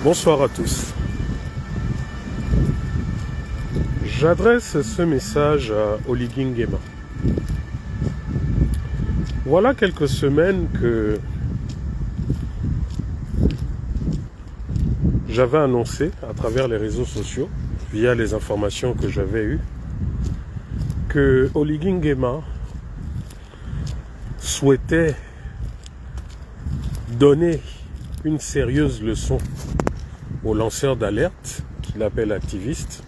Bonsoir à tous. J'adresse ce message à Oligui Nguema. Voilà quelques semaines que j'avais annoncé à travers les réseaux sociaux, via les informations que j'avais eues, que Oligui Nguema souhaitait donner une sérieuse leçon aux lanceurs d'alerte, qu'il appelle activistes,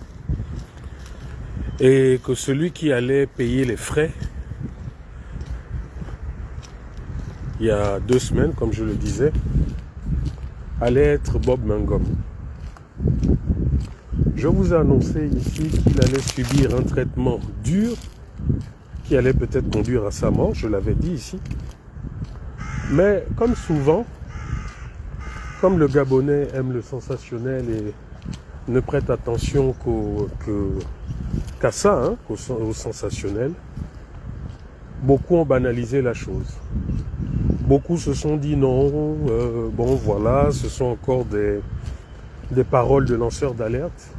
et que celui qui allait payer les frais, il y a 2 semaines, comme je le disais, allait être Bob Mangom. Je vous ai annoncé ici qu'il allait subir un traitement dur, qui allait peut-être conduire à sa mort, je l'avais dit ici. Mais comme souvent, comme le Gabonais aime le sensationnel et ne prête attention qu'à ça, au sensationnel, beaucoup ont banalisé la chose. Beaucoup se sont dit non, bon voilà, ce sont encore des paroles de lanceurs d'alerte.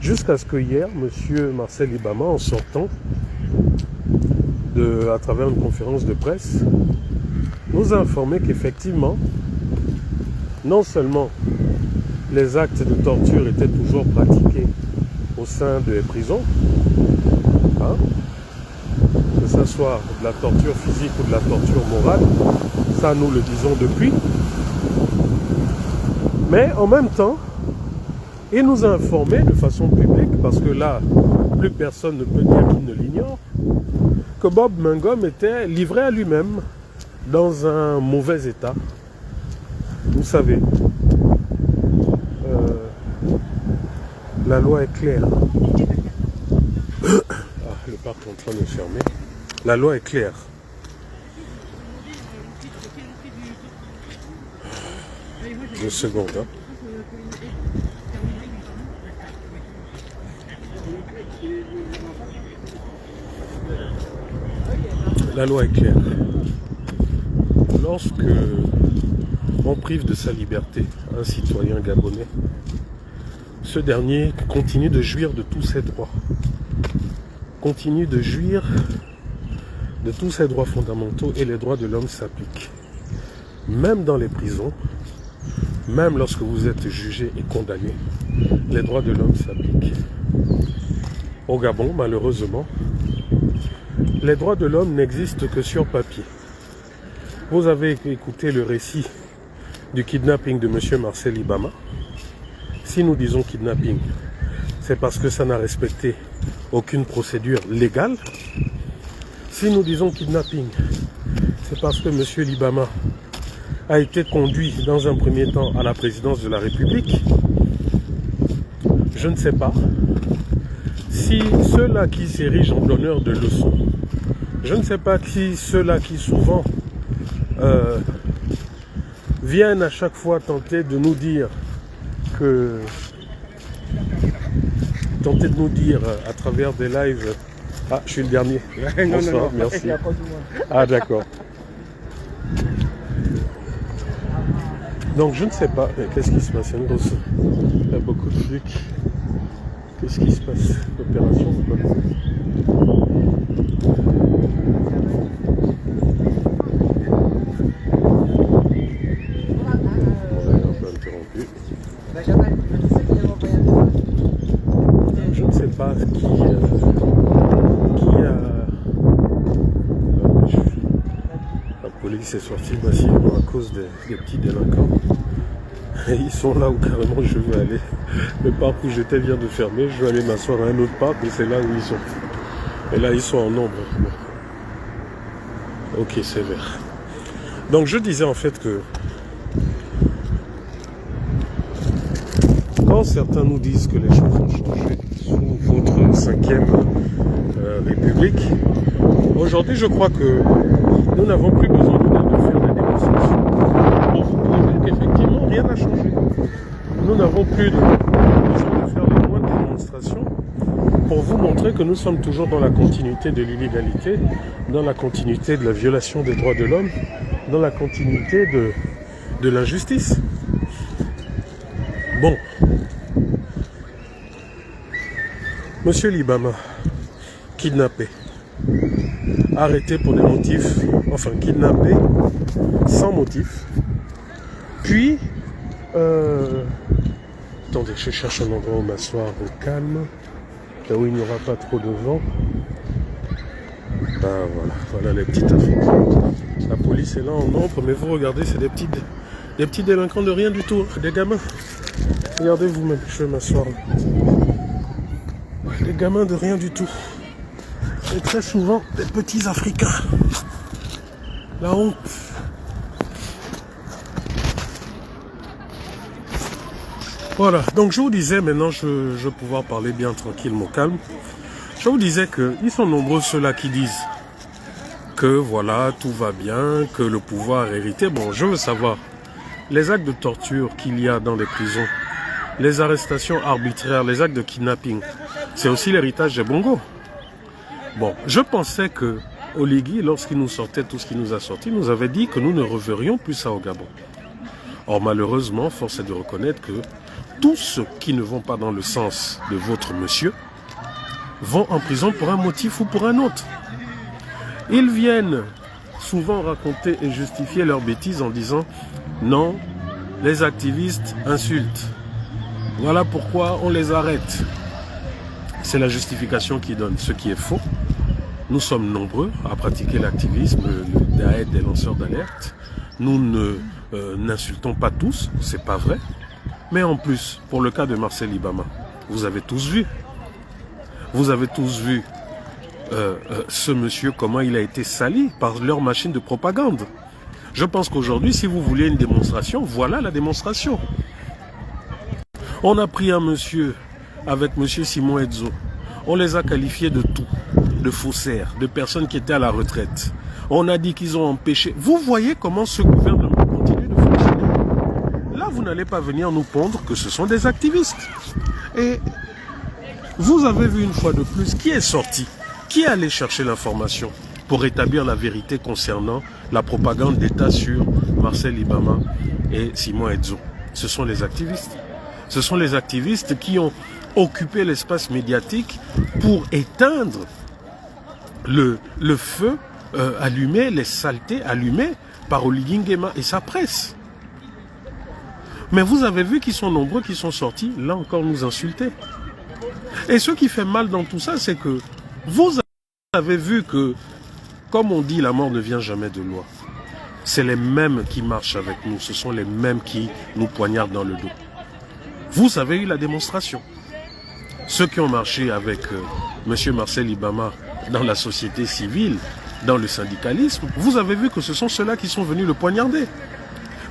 Jusqu'à ce que hier, M. Marcel Ibama, en sortant, à travers une conférence de presse, nous a informé qu'effectivement, non seulement les actes de torture étaient toujours pratiqués au sein des prisons, que ce soit de la torture physique ou de la torture morale, ça nous le disons depuis, mais en même temps, il nous a informé de façon publique, parce que là, plus personne ne peut dire qu'il ne l'ignore, que Bob Mangom était livré à lui-même dans un mauvais état. Vous savez, la loi est claire. Le parc est en train de fermer. La loi est claire. Deux secondes. La loi est claire. Lorsque on prive de sa liberté un citoyen gabonais, ce dernier continue de jouir de tous ses droits. Continue de jouir de tous ses droits fondamentaux et les droits de l'homme s'appliquent. Même dans les prisons, même lorsque vous êtes jugé et condamné, les droits de l'homme s'appliquent. Au Gabon, malheureusement, les droits de l'homme n'existent que sur papier. Vous avez écouté le récit du kidnapping de M. Marcel Ibama. Si nous disons kidnapping, c'est parce que ça n'a respecté aucune procédure légale. Si nous disons kidnapping, c'est parce que M. Ibama a été conduit dans un premier temps à la présidence de la République. Je ne sais pas si ceux-là qui s'érigent en donneurs de leçons, je ne sais pas si ceux-là qui souvent viennent à chaque fois tenter de nous dire à travers des lives, ah je suis le dernier, bonsoir, non, merci, ah d'accord, donc je ne sais pas, qu'est-ce qui se passe, il y a beaucoup de trucs, qu'est-ce qui se passe, l'opération c'est pas bon. Je ne sais pas qui a... La police est sortie massivement à cause des petits délinquants. Et ils sont là où carrément je veux aller. Le parc où j'étais vient de fermer. Je vais aller m'asseoir à un autre parc, mais c'est là où ils sont. Et là, ils sont en nombre. Bon. Ok, c'est vert. Donc je disais en fait que quand certains nous disent que les choses ont changé sous votre 5e République, aujourd'hui je crois que nous n'avons plus besoin de faire des démonstrations pour vous prouver qu'effectivement rien n'a changé. Nous n'avons plus besoin de faire les moindres démonstrations pour vous montrer que nous sommes toujours dans la continuité de l'illégalité, dans la continuité de la violation des droits de l'homme, dans la continuité de l'injustice. Bon. Monsieur Libama, kidnappé. Arrêté pour des motifs, enfin kidnappé sans motif. Puis, attendez, je cherche un endroit où m'asseoir au calme, là où il n'y aura pas trop de vent. Ben voilà les petites affaires. La police est là en nombre, mais vous regardez, c'est des petits délinquants de rien du tout, des gamins. Regardez vous-même, je vais m'asseoir. Des gamins de rien du tout. Et très souvent, des petits Africains. La honte. Voilà, donc je vous disais, maintenant je vais pouvoir parler bien tranquillement, calme. Je vous disais qu'ils sont nombreux ceux-là qui disent que voilà, tout va bien, que le pouvoir est hérité. Bon, je veux savoir, les actes de torture qu'il y a dans les prisons, les arrestations arbitraires, les actes de kidnapping, c'est aussi l'héritage des Bongo. Bon, je pensais que Oligui, lorsqu'il nous sortait tout ce qu'il nous a sorti, nous avait dit que nous ne reverrions plus ça au Gabon. Or, malheureusement, force est de reconnaître que tous ceux qui ne vont pas dans le sens de votre monsieur vont en prison pour un motif ou pour un autre. Ils viennent souvent raconter et justifier leurs bêtises en disant « Non, les activistes insultent. Voilà pourquoi on les arrête. » C'est la justification qu'ils donnent, ce qui est faux. Nous sommes nombreux à pratiquer l'activisme, le DAED des lanceurs d'alerte. Nous n'insultons pas tous, c'est pas vrai. Mais en plus, pour le cas de Marcel Libama, vous avez tous vu. Vous avez tous vu ce monsieur, comment il a été sali par leur machine de propagande. Je pense qu'aujourd'hui, si vous voulez une démonstration, voilà la démonstration. On a pris un monsieur avec monsieur Simon Edzo. On les a qualifiés de tout, de faussaires, de personnes qui étaient à la retraite. On a dit qu'ils ont empêché. Vous voyez comment ce gouvernement continue de fonctionner. Là, vous n'allez pas venir nous pondre que ce sont des activistes. Et vous avez vu une fois de plus qui est sorti, qui est allé chercher l'information pour établir la vérité concernant la propagande d'État sur Marcel Libama et Simon Edzo. Ce sont les activistes. Ce sont les activistes qui ont occupé l'espace médiatique pour éteindre le feu allumé, les saletés allumées par Oligui Nguema et sa presse. Mais vous avez vu qu'ils sont nombreux qui sont sortis, là encore, nous insulter. Et ce qui fait mal dans tout ça, c'est que vous avez vu que, comme on dit, la mort ne vient jamais de loi. C'est les mêmes qui marchent avec nous, ce sont les mêmes qui nous poignardent dans le dos. Vous avez eu la démonstration. Ceux qui ont marché avec M. Marcel Libama dans la société civile, dans le syndicalisme, vous avez vu que ce sont ceux-là qui sont venus le poignarder.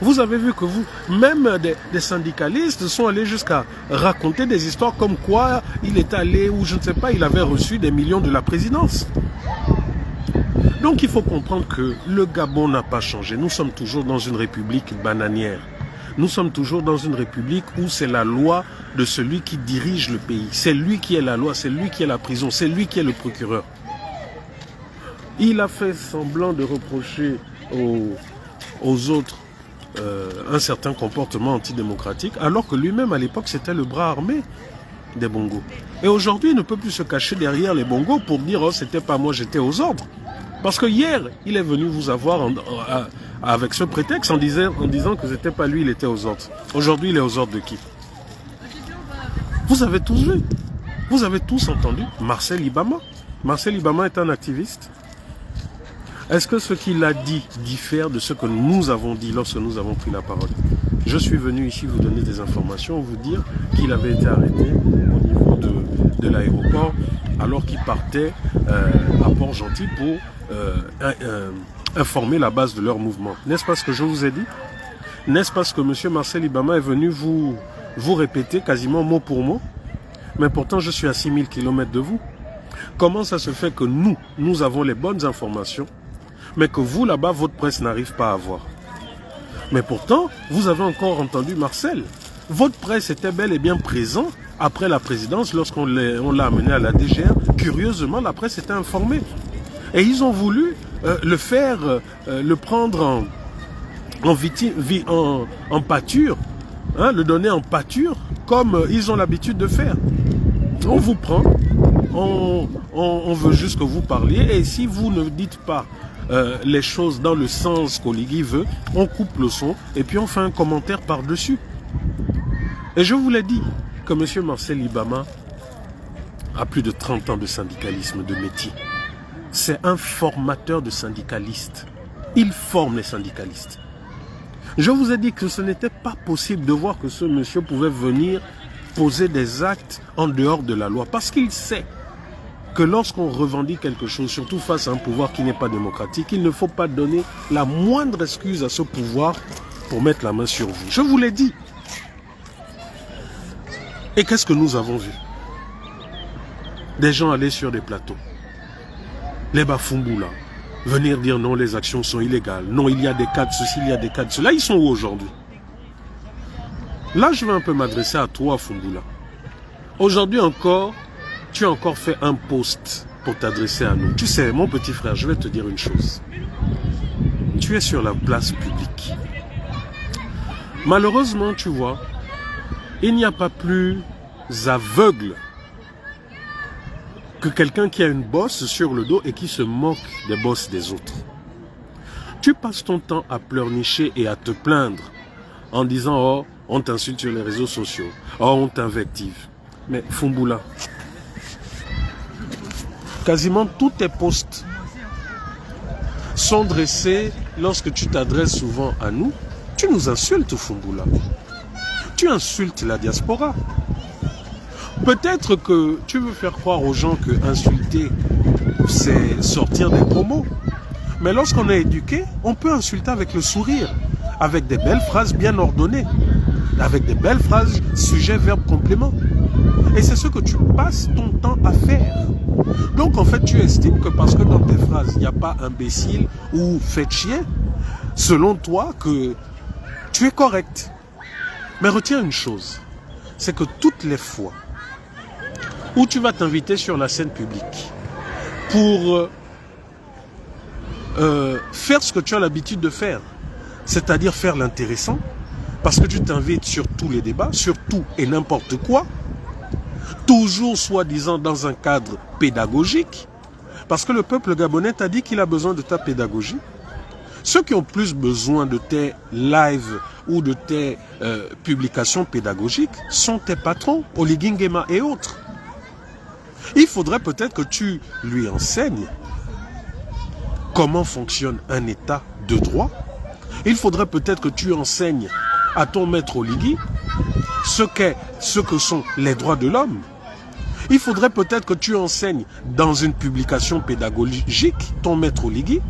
Vous avez vu que même des syndicalistes sont allés jusqu'à raconter des histoires comme quoi il est allé, ou je ne sais pas, il avait reçu des millions de la présidence. Donc il faut comprendre que le Gabon n'a pas changé. Nous sommes toujours dans une république bananière. Nous sommes toujours dans une république où c'est la loi de celui qui dirige le pays. C'est lui qui est la loi, c'est lui qui est la prison, c'est lui qui est le procureur. Il a fait semblant de reprocher aux autres un certain comportement antidémocratique, alors que lui-même à l'époque c'était le bras armé des Bongo. Et aujourd'hui il ne peut plus se cacher derrière les Bongo pour dire « Oh, c'était pas moi, j'étais aux ordres ». Parce que hier, il est venu vous avoir avec ce prétexte en disant que c'était pas lui, il était aux ordres. Aujourd'hui, il est aux ordres de qui? Vous avez tous vu, vous avez tous entendu Marcel Libama. Marcel Libama est un activiste. Est-ce que ce qu'il a dit diffère de ce que nous avons dit lorsque nous avons pris la parole? Je suis venu ici vous donner des informations, vous dire qu'il avait été arrêté au niveau de l'aéroport alors qu'il partait à Port-Gentil pour informer la base de leur mouvement. N'est-ce pas ce que je vous ai dit? N'est-ce pas ce que M. Marcel Libama est venu vous répéter quasiment mot pour mot? Mais pourtant, je suis à 6000 km de vous. Comment ça se fait que nous avons les bonnes informations, mais que vous, là-bas, votre presse n'arrive pas à avoir? Mais pourtant, vous avez encore entendu Marcel. Votre presse était bel et bien présente après la présidence, lorsqu'on l'a amené à la DGR. Curieusement, la presse était informée. Et ils ont voulu le prendre en pâture, hein, le donner en pâture comme ils ont l'habitude de faire. On vous prend, on veut juste que vous parliez, et si vous ne dites pas les choses dans le sens qu'Oligui veut, on coupe le son et puis on fait un commentaire par-dessus. Et je vous l'ai dit que M. Marcel Ibama a plus de 30 ans de syndicalisme de métier. C'est un formateur de syndicalistes. Il forme les syndicalistes. Je vous ai dit que ce n'était pas possible de voir que ce monsieur pouvait venir poser des actes en dehors de la loi. Parce qu'il sait que lorsqu'on revendique quelque chose, surtout face à un pouvoir qui n'est pas démocratique, il ne faut pas donner la moindre excuse à ce pouvoir pour mettre la main sur vous. Je vous l'ai dit. Et qu'est-ce que nous avons vu? Des gens aller sur des plateaux. Les Bafumbu là, venir dire non, les actions sont illégales. Non, il y a des cas de ceci, il y a des cas de cela. Ils sont où aujourd'hui? Là, je vais un peu m'adresser à toi, Fumbula. Aujourd'hui encore, tu as encore fait un post pour t'adresser à nous. Tu sais, mon petit frère, je vais te dire une chose. Tu es sur la place publique. Malheureusement, tu vois, il n'y a pas plus aveugle que quelqu'un qui a une bosse sur le dos et qui se moque des bosses des autres. Tu passes ton temps à pleurnicher et à te plaindre en disant « Oh, on t'insulte sur les réseaux sociaux. Oh, on t'invective. » Mais Fumbula, quasiment tous tes posts sont dressés lorsque tu t'adresses souvent à nous. Tu nous insultes, Fumbula. Tu insultes la diaspora. Peut-être que tu veux faire croire aux gens que insulter, c'est sortir des gros mots. Mais lorsqu'on est éduqué, on peut insulter avec le sourire, avec des belles phrases bien ordonnées, avec des belles phrases, sujet, verbe, complément. Et c'est ce que tu passes ton temps à faire. Donc en fait, tu estimes que parce que dans tes phrases, il n'y a pas imbécile ou fait chier, selon toi, que tu es correct. Mais retiens une chose, c'est que toutes les fois où tu vas t'inviter sur la scène publique pour faire ce que tu as l'habitude de faire, c'est-à-dire faire l'intéressant, parce que tu t'invites sur tous les débats, sur tout et n'importe quoi, toujours soi-disant dans un cadre pédagogique, parce que le peuple gabonais t'a dit qu'il a besoin de ta pédagogie. Ceux qui ont plus besoin de tes lives ou de tes publications pédagogiques sont tes patrons, Oligui Nguema et autres. Il faudrait peut-être que tu lui enseignes comment fonctionne un État de droit. Il faudrait peut-être que tu enseignes à ton maître Oligui ce que sont les droits de l'homme. Il faudrait peut-être que tu enseignes dans une publication pédagogique ton maître Oligui,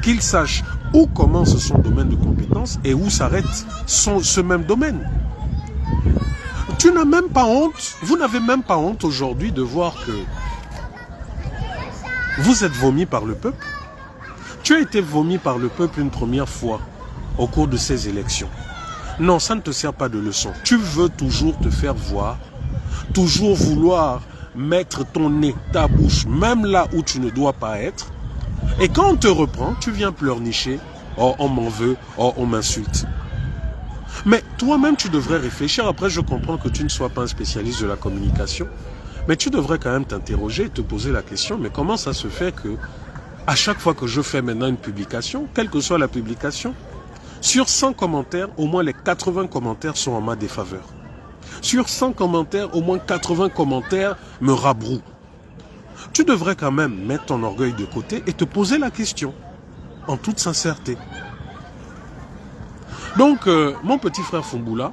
qu'il sache où commence son domaine de compétence et où s'arrête ce même domaine. Tu n'as même pas honte, vous n'avez même pas honte aujourd'hui de voir que vous êtes vomi par le peuple. Tu as été vomi par le peuple une première fois au cours de ces élections. Non, ça ne te sert pas de leçon. Tu veux toujours te faire voir, toujours vouloir mettre ton nez, ta bouche, même là où tu ne dois pas être. Et quand on te reprend, tu viens pleurnicher. Oh, on m'en veut. Oh, on m'insulte. Mais toi-même, tu devrais réfléchir. Après, je comprends que tu ne sois pas un spécialiste de la communication. Mais tu devrais quand même t'interroger et te poser la question. Mais comment ça se fait que à chaque fois que je fais maintenant une publication, quelle que soit la publication, sur 100 commentaires, au moins les 80 commentaires sont en ma défaveur. Sur 100 commentaires, au moins 80 commentaires me rabrouent. Tu devrais quand même mettre ton orgueil de côté et te poser la question, en toute sincérité. Donc, mon petit frère Fumbula,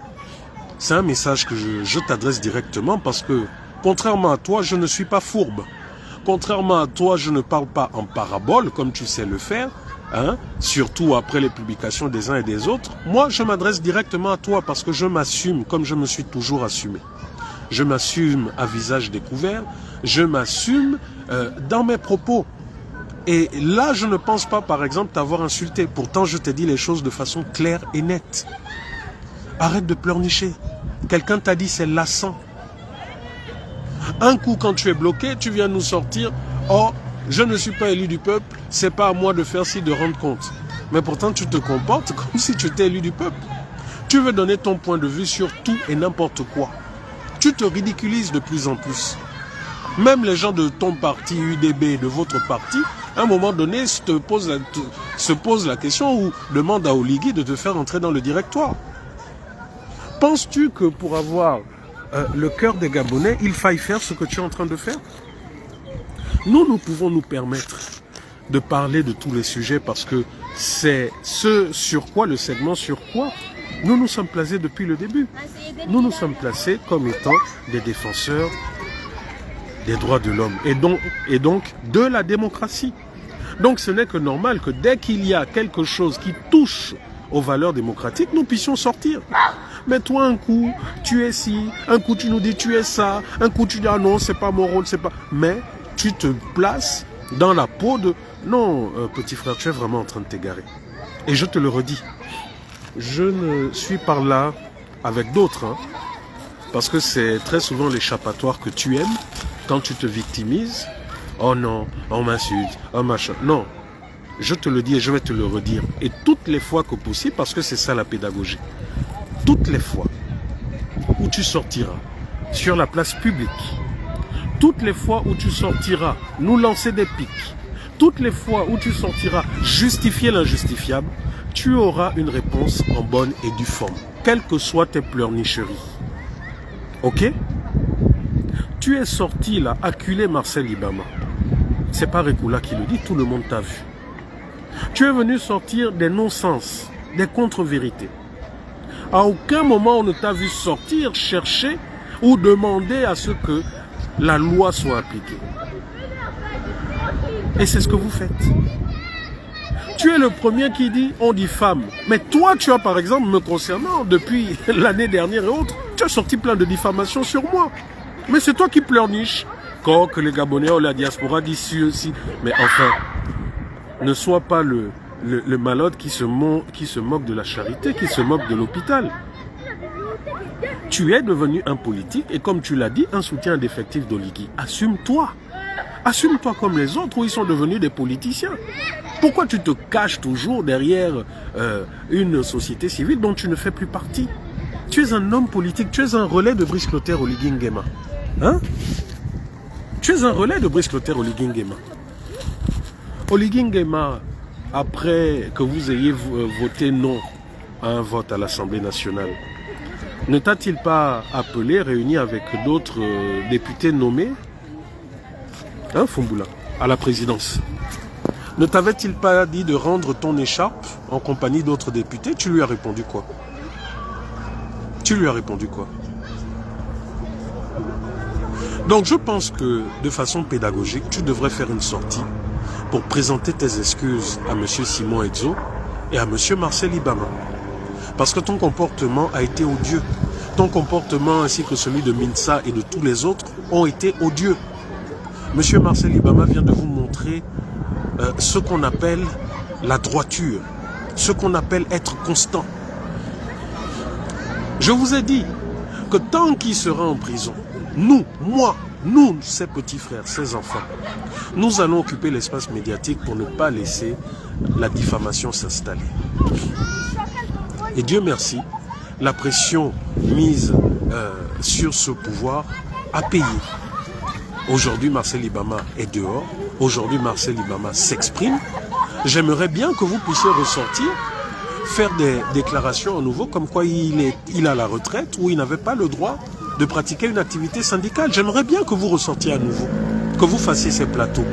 c'est un message que je t'adresse directement parce que, contrairement à toi, je ne suis pas fourbe. Contrairement à toi, je ne parle pas en parabole, comme tu sais le faire, hein, surtout après les publications des uns et des autres. Moi, je m'adresse directement à toi parce que je m'assume comme je me suis toujours assumé. Je m'assume à visage découvert, je m'assume dans mes propos. Et là, je ne pense pas, par exemple, t'avoir insulté. Pourtant, je t'ai dit les choses de façon claire et nette. Arrête de pleurnicher. Quelqu'un t'a dit c'est lassant. Un coup, quand tu es bloqué, tu viens nous sortir. Oh, je ne suis pas élu du peuple, c'est pas à moi de faire ci, de rendre compte. Mais pourtant, tu te comportes comme si tu étais élu du peuple. Tu veux donner ton point de vue sur tout et n'importe quoi. Tu te ridiculises de plus en plus. Même les gens de ton parti, UDB, de votre parti, à un moment donné, se posent la question ou demandent à Oligui de te faire entrer dans le directoire. Penses-tu que pour avoir le cœur des Gabonais, il faille faire ce que tu es en train de faire? Nous pouvons nous permettre de parler de tous les sujets parce que c'est ce sur quoi, le segment sur quoi nous nous sommes placés depuis le début. Nous nous sommes placés comme étant des défenseurs des droits de l'homme et donc de la démocratie. Donc ce n'est que normal que dès qu'il y a quelque chose qui touche aux valeurs démocratiques, nous puissions sortir. Mais toi un coup, tu es ci, un coup tu nous dis tu es ça, un coup tu dis ah non, c'est pas mon rôle, c'est pas... Mais tu te places dans la peau de... Non, petit frère, tu es vraiment en train de t'égarer. Et je te le redis, je ne suis pas là avec d'autres, hein, parce que c'est très souvent l'échappatoire que tu aimes quand tu te victimises. Oh non, on m'insulte, oh machin. Non, je te le dis et je vais te le redire. Et toutes les fois que possible, parce que c'est ça la pédagogie, toutes les fois où tu sortiras sur la place publique, toutes les fois où tu sortiras nous lancer des pics, toutes les fois où tu sortiras justifier l'injustifiable, tu auras une réponse en bonne et due forme, quelles que soient tes pleurnicheries. Ok? Tu es sorti là, acculé Marcel Libama. C'est pas Rekula qui le dit, tout le monde t'a vu. Tu es venu sortir des non-sens, des contre-vérités. À aucun moment on ne t'a vu sortir, chercher ou demander à ce que la loi soit appliquée. Et c'est ce que vous faites. Tu es le premier qui dit, on diffame. Mais toi, tu as par exemple, me concernant, depuis l'année dernière et autres, tu as sorti plein de diffamations sur moi. Mais c'est toi qui pleurniches. Quand que les Gabonais ou la diaspora disent aussi. Mais enfin, ne sois pas le malade qui se moque de la charité, qui se moque de l'hôpital. Tu es devenu un politique et comme tu l'as dit, un soutien indéfectible d'Oligui. Assume-toi. Assume-toi comme les autres où ils sont devenus des politiciens. Pourquoi tu te caches toujours derrière une société civile dont tu ne fais plus partie? Tu es un homme politique, tu es un relais de Brice Clotaire Oligui Nguema. Hein? Tu es un relais de Brice Clotaire Oligui Nguema. Oligui Nguema, après que vous ayez voté non à un vote à l'Assemblée nationale, ne t'a-t-il pas appelé, réuni avec d'autres députés nommés, hein, Fumboula, à la présidence? Ne t'avait-il pas dit de rendre ton écharpe en compagnie d'autres députés? Tu lui as répondu quoi? Tu lui as répondu quoi? Donc je pense que de façon pédagogique, tu devrais faire une sortie pour présenter tes excuses à M. Simon Exo et à M. Marcel Libama. Parce que ton comportement a été odieux. Ton comportement ainsi que celui de Minsa et de tous les autres ont été odieux. M. Marcel Libama vient de vous montrer ce qu'on appelle la droiture, ce qu'on appelle être constant. Je vous ai dit que tant qu'il sera en prison, nous, ses petits frères, ses enfants, nous allons occuper l'espace médiatique pour ne pas laisser la diffamation s'installer. Et Dieu merci, la pression mise sur ce pouvoir a payé. Aujourd'hui, Marcel Libama est dehors. Aujourd'hui, Marcel Libama s'exprime. J'aimerais bien que vous puissiez ressortir, faire des déclarations à nouveau comme quoi il a la retraite ou il n'avait pas le droit de pratiquer une activité syndicale. J'aimerais bien que vous ressortiez à nouveau, que vous fassiez ces plateaux.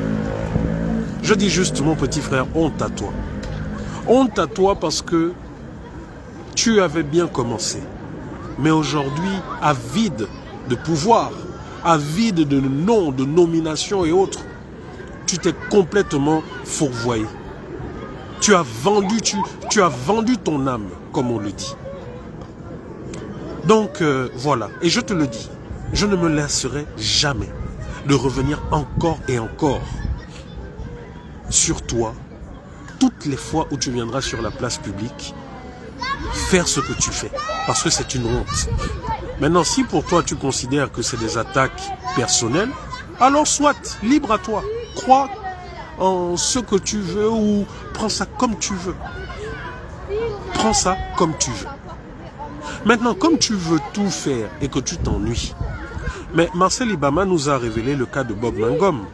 Je dis juste, mon petit frère, honte à toi. Honte à toi parce que tu avais bien commencé. Mais aujourd'hui, avide de pouvoir, avide de noms, de nominations et autres, tu t'es complètement fourvoyé. Tu as vendu ton âme, comme on le dit. Donc voilà, et je te le dis, je ne me laisserai jamais de revenir encore et encore sur toi, toutes les fois où tu viendras sur la place publique, faire ce que tu fais, parce que c'est une honte. Maintenant, si pour toi tu considères que c'est des attaques personnelles, alors soit, libre à toi, crois en ce que tu veux ou prends ça comme tu veux. Prends ça comme tu veux. Maintenant, comme tu veux tout faire et que tu t'ennuies, Mais Marcel Ibama nous a révélé le cas de Bob Mangom,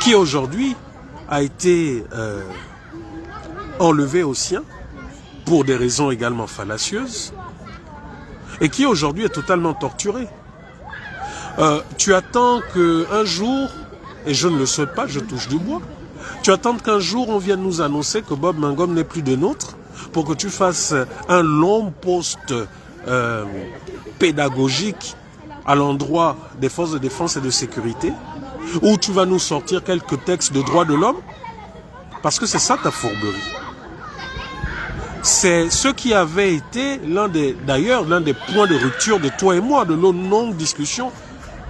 qui aujourd'hui a été enlevé au sien pour des raisons également fallacieuses et qui aujourd'hui est totalement torturé. Tu attends qu'un jour, et je ne le souhaite pas, je touche du bois, tu attends qu'un jour on vienne nous annoncer que Bob Mangom n'est plus de nôtre pour que tu fasses un long post pédagogique à l'endroit des forces de défense et de sécurité, où tu vas nous sortir quelques textes de droits de l'homme, parce que c'est ça ta fourberie. C'est ce qui avait été d'ailleurs l'un des points de rupture de toi et moi, de nos longues discussions,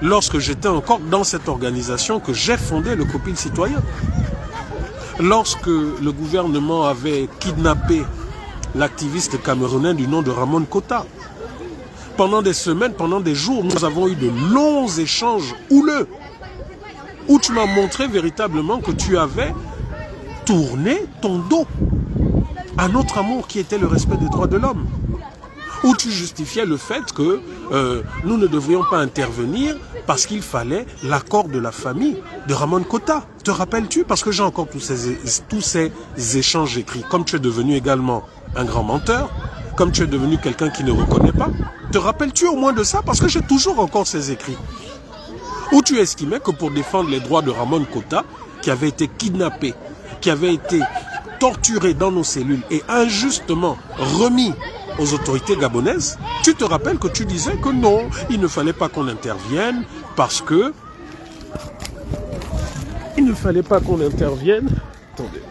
lorsque j'étais encore dans cette organisation que j'ai fondée, le Copil Citoyen. Lorsque le gouvernement avait kidnappé l'activiste camerounais du nom de Ramon Kota, pendant des semaines, pendant des jours, nous avons eu de longs échanges houleux, où tu m'as montré véritablement que tu avais tourné ton dos à notre amour qui était le respect des droits de l'homme, où tu justifiais le fait que nous ne devrions pas intervenir parce qu'il fallait l'accord de la famille de Ramon Kota. Te rappelles-tu? Parce que j'ai encore tous ces échanges écrits. Comme tu es devenu également un grand menteur, comme tu es devenu quelqu'un qui ne reconnaît pas, te rappelles-tu au moins de ça? Parce que j'ai toujours encore ces écrits, où tu estimais que pour défendre les droits de Ramon Kota, qui avait été kidnappé, qui avait été torturé dans nos cellules et injustement remis aux autorités gabonaises, tu te rappelles que tu disais que non, il ne fallait pas qu'on intervienne parce que... Il ne fallait pas qu'on intervienne... Attendez.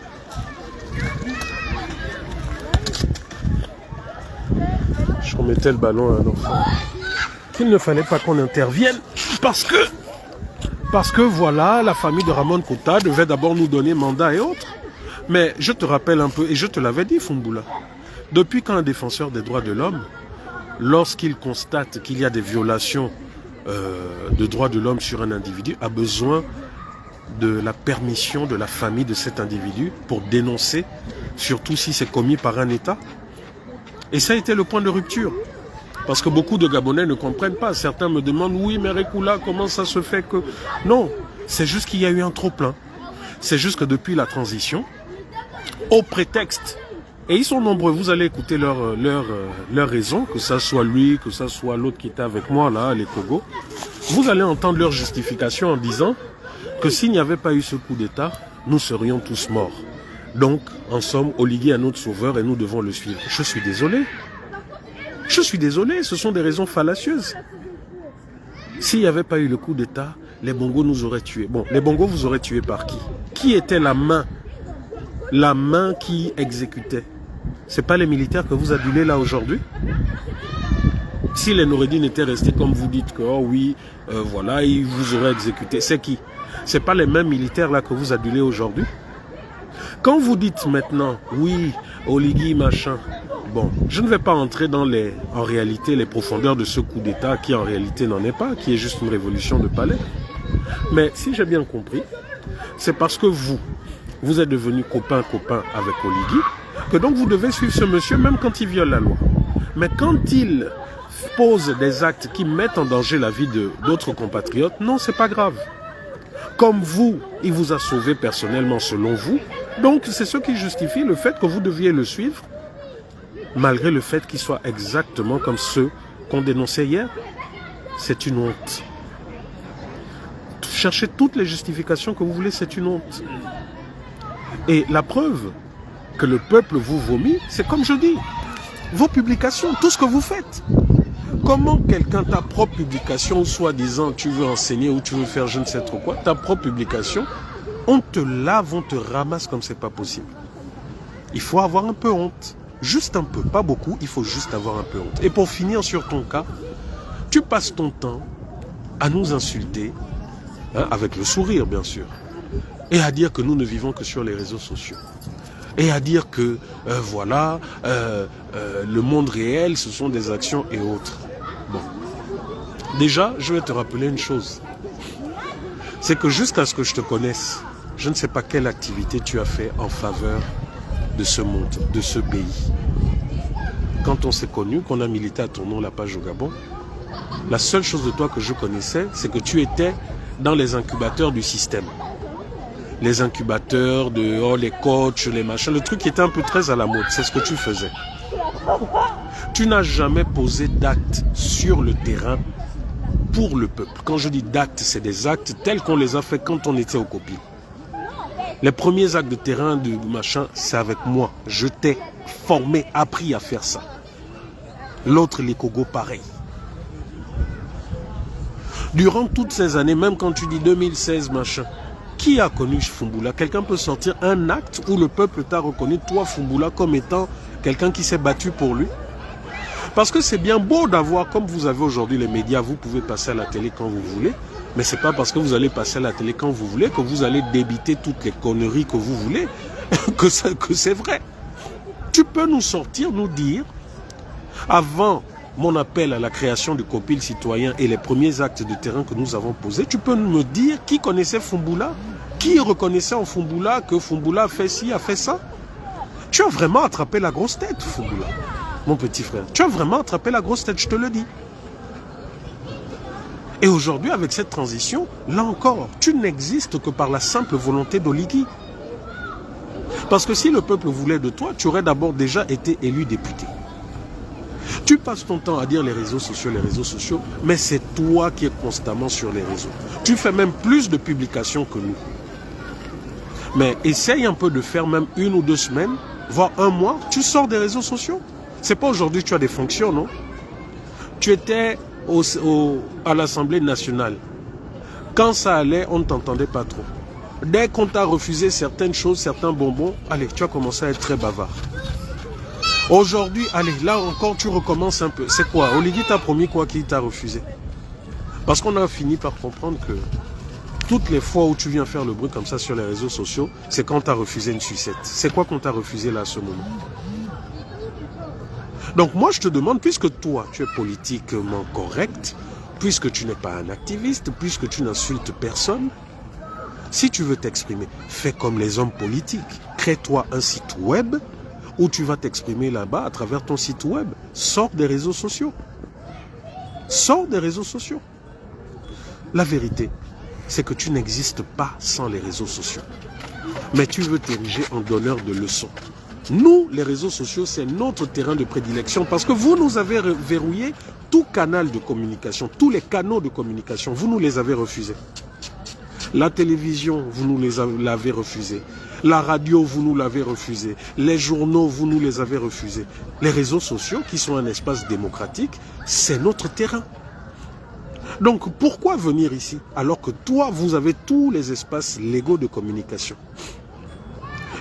Je remettais le ballon à un enfant. Qu'il ne fallait pas qu'on intervienne parce que voilà, la famille de Ramon Kota devait d'abord nous donner mandat et autres. Mais je te rappelle un peu, et je te l'avais dit, Fumboula, depuis quand un défenseur des droits de l'homme, lorsqu'il constate qu'il y a des violations de droits de l'homme sur un individu, a besoin de la permission de la famille de cet individu pour dénoncer, surtout si c'est commis par un État? Et ça a été le point de rupture. Parce que beaucoup de Gabonais ne comprennent pas. Certains me demandent, oui, mais Rekula, comment ça se fait que... Non, c'est juste qu'il y a eu un trop-plein. C'est juste que depuis la transition, au prétexte, et ils sont nombreux, vous allez écouter leurs raisons, que ça soit lui, que ça soit l'autre qui était avec moi, là, les Kogo, vous allez entendre leur justification en disant que s'il n'y avait pas eu ce coup d'État, nous serions tous morts. Donc, en somme, Oligui est notre sauveur et nous devons le suivre. Je suis désolé. Je suis désolé, ce sont des raisons fallacieuses. S'il n'y avait pas eu le coup d'État, les Bongos nous auraient tués. Bon, les Bongos vous auraient tués par qui? Qui était la main qui exécutait? C'est pas les militaires que vous adulez là aujourd'hui? Si les Noureddin étaient restés comme vous dites que, oh oui, voilà, ils vous auraient exécuté, c'est qui? C'est pas les mêmes militaires là que vous adulez aujourd'hui? Quand vous dites maintenant, oui, Oligui, machin, bon, je ne vais pas entrer dans en réalité, les profondeurs de ce coup d'État qui en réalité n'en est pas, qui est juste une révolution de palais. Mais si j'ai bien compris, c'est parce que vous êtes devenu copain avec Oligui, que donc vous devez suivre ce monsieur même quand il viole la loi. Mais quand il pose des actes qui mettent en danger la vie d'autres compatriotes, non, c'est pas grave. Comme vous, il vous a sauvé personnellement selon vous, donc c'est ce qui justifie le fait que vous deviez le suivre, malgré le fait qu'il soit exactement comme ceux qu'on dénonçait hier. C'est une honte. Cherchez toutes les justifications que vous voulez, c'est une honte. Et la preuve que le peuple vous vomit, c'est comme je dis, vos publications, tout ce que vous faites. Comment quelqu'un, ta propre publication, soi-disant tu veux enseigner ou tu veux faire je ne sais trop quoi, ta propre publication, on te lave, on te ramasse comme c'est pas possible. Il faut avoir un peu honte. Juste un peu, pas beaucoup, il faut juste avoir un peu honte. Et pour finir sur ton cas, tu passes ton temps à nous insulter, hein, avec le sourire bien sûr, et à dire que nous ne vivons que sur les réseaux sociaux. Et à dire que, voilà, le monde réel, ce sont des actions et autres. Bon. Déjà, je vais te rappeler une chose. C'est que jusqu'à ce que je te connaisse, je ne sais pas quelle activité tu as fait en faveur de ce monde, de ce pays. Quand on s'est connu, qu'on a milité à ton nom la page au Gabon, La seule chose de toi que je connaissais, c'est que tu étais dans les incubateurs du système. Les incubateurs de les coachs, les machins, le truc qui était un peu très à la mode, c'est ce que tu faisais. Tu n'as jamais posé d'actes sur le terrain pour le peuple. Quand je dis d'actes, c'est des actes tels qu'on les a fait quand on était au COPIL. Les premiers actes de terrain, de machin, c'est avec moi. Je t'ai formé, appris à faire ça. L'autre, les Kogo, pareil. Durant toutes ces années, même quand tu dis 2016, machin, qui a connu Foumboula? Quelqu'un peut sortir un acte où le peuple t'a reconnu, toi, Foumboula, comme étant quelqu'un qui s'est battu pour lui? Parce que c'est bien beau d'avoir, comme vous avez aujourd'hui les médias, vous pouvez passer à la télé quand vous voulez, mais c'est pas parce que vous allez passer à la télé quand vous voulez que vous allez débiter toutes les conneries que vous voulez, que c'est vrai. Tu peux nous sortir, nous dire, avant mon appel à la création du COPIL citoyen et les premiers actes de terrain que nous avons posés, tu peux me dire qui connaissait Foumboula? Qui reconnaissait en Foumboula que Foumboula a fait ci, a fait ça? Tu as vraiment attrapé la grosse tête, Foumboula, mon petit frère. Tu as vraiment attrapé la grosse tête, je te le dis. Et aujourd'hui, avec cette transition, là encore, tu n'existes que par la simple volonté d'Oligui. Parce que si le peuple voulait de toi, tu aurais d'abord déjà été élu député. Tu passes ton temps à dire les réseaux sociaux, mais c'est toi qui es constamment sur les réseaux. Tu fais même plus de publications que nous. Mais essaye un peu de faire même 1 ou 2 semaines, voire 1 mois, tu sors des réseaux sociaux. C'est pas aujourd'hui que tu as des fonctions, non? Tu étais à l'Assemblée nationale. Quand ça allait, on ne t'entendait pas trop. Dès qu'on t'a refusé certaines choses, certains bonbons, allez, tu as commencé à être très bavard. Aujourd'hui, allez, là encore, tu recommences un peu. C'est quoi? Oligui t'a promis quoi qu'il t'a refusé? Parce qu'on a fini par comprendre que toutes les fois où tu viens faire le bruit comme ça sur les réseaux sociaux, c'est quand t'as refusé une sucette. C'est quoi qu'on t'a refusé là à ce moment? Donc moi, je te demande, puisque toi, tu es politiquement correct, puisque tu n'es pas un activiste, puisque tu n'insultes personne, si tu veux t'exprimer, fais comme les hommes politiques. Crée-toi un site web où tu vas t'exprimer là-bas à travers ton site web. Sors des réseaux sociaux. Sors des réseaux sociaux. La vérité, c'est que tu n'existes pas sans les réseaux sociaux. Mais tu veux t'ériger en donneur de leçons. Nous, les réseaux sociaux, c'est notre terrain de prédilection parce que vous nous avez verrouillé tout canal de communication, tous les canaux de communication, vous nous les avez refusés. La télévision, vous nous l'avez refusé. La radio, vous nous l'avez refusé. Les journaux, vous nous les avez refusés. Les réseaux sociaux, qui sont un espace démocratique, c'est notre terrain. Donc, pourquoi venir ici alors que toi, vous avez tous les espaces légaux de communication?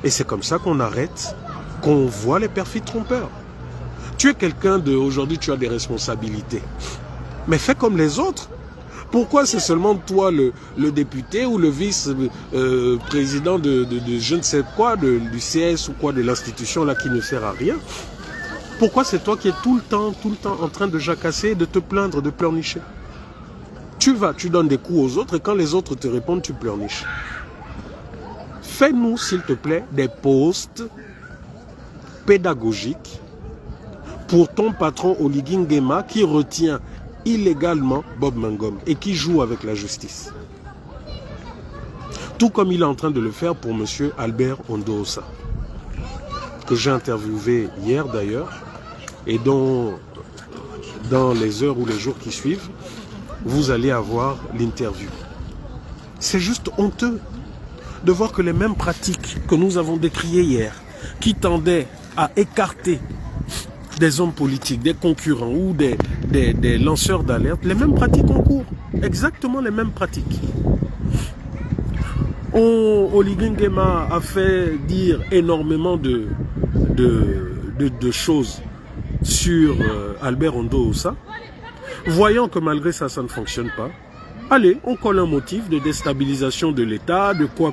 Et c'est comme ça qu'on arrête, qu'on voit les perfides trompeurs. Tu es quelqu'un de... Aujourd'hui, tu as des responsabilités. Mais fais comme les autres. Pourquoi c'est seulement toi, le député ou le vice-président de je ne sais quoi, du CS ou quoi, de l'institution là qui ne sert à rien? Pourquoi c'est toi qui es tout le temps en train de jacasser, de te plaindre, de pleurnicher? Tu donnes des coups aux autres et quand les autres te répondent, tu pleurniches. Fais-nous, s'il te plaît, des posts pédagogiques pour ton patron Oligui Nguema qui retient illégalement Bob Mangom et qui joue avec la justice. Tout comme il est en train de le faire pour M. Albert Ondoosa, que j'ai interviewé hier d'ailleurs, et dont dans les heures ou les jours qui suivent, vous allez avoir l'interview. C'est juste honteux de voir que les mêmes pratiques que nous avons décriées hier, qui tendaient à écarter des hommes politiques, des concurrents ou des lanceurs d'alerte, les mêmes pratiques en cours. Exactement les mêmes pratiques. Oligui Nguema a fait dire énormément de choses sur Albert Ondoosa. Voyant que malgré ça, ça ne fonctionne pas, allez, on colle un motif de déstabilisation de l'État, de quoi.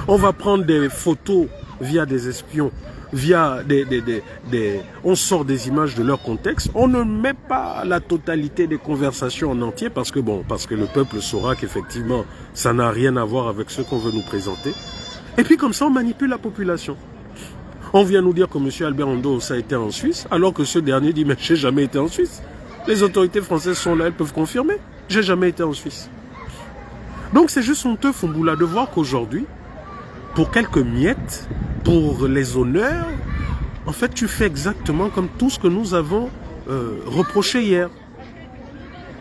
On va prendre des photos via des espions, via on sort des images de leur contexte. On ne met pas la totalité des conversations en entier parce que le peuple saura qu'effectivement, ça n'a rien à voir avec ce qu'on veut nous présenter. Et puis comme ça, on manipule la population. On vient nous dire que M. Albert Ondoosa était en Suisse, alors que ce dernier dit « mais je n'ai jamais été en Suisse ». Les autorités françaises sont là, elles peuvent confirmer. J'ai jamais été en Suisse. Donc c'est juste honteux, Fumboula, de voir qu'aujourd'hui, pour quelques miettes, pour les honneurs, en fait, tu fais exactement comme tout ce que nous avons reproché hier.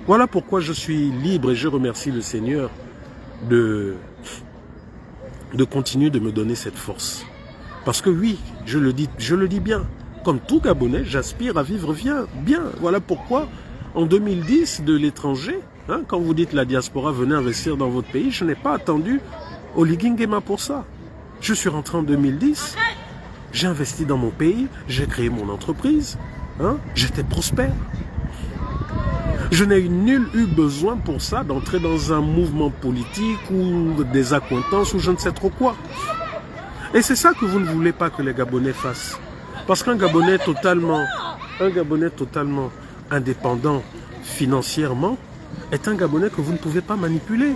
Voilà pourquoi je suis libre et je remercie le Seigneur de continuer de me donner cette force. Parce que oui, je le dis bien, comme tout Gabonais, j'aspire à vivre bien. Voilà pourquoi, en 2010, de l'étranger, hein, quand vous dites la diaspora, venez investir dans votre pays, je n'ai pas attendu Oligui Nguema pour ça. Je suis rentré en 2010, j'ai investi dans mon pays, j'ai créé mon entreprise, hein, j'étais prospère. Je n'ai nul eu besoin pour ça d'entrer dans un mouvement politique ou des accointances ou je ne sais trop quoi. Et c'est ça que vous ne voulez pas que les Gabonais fassent. Parce qu'un Gabonais totalement indépendant financièrement est un Gabonais que vous ne pouvez pas manipuler.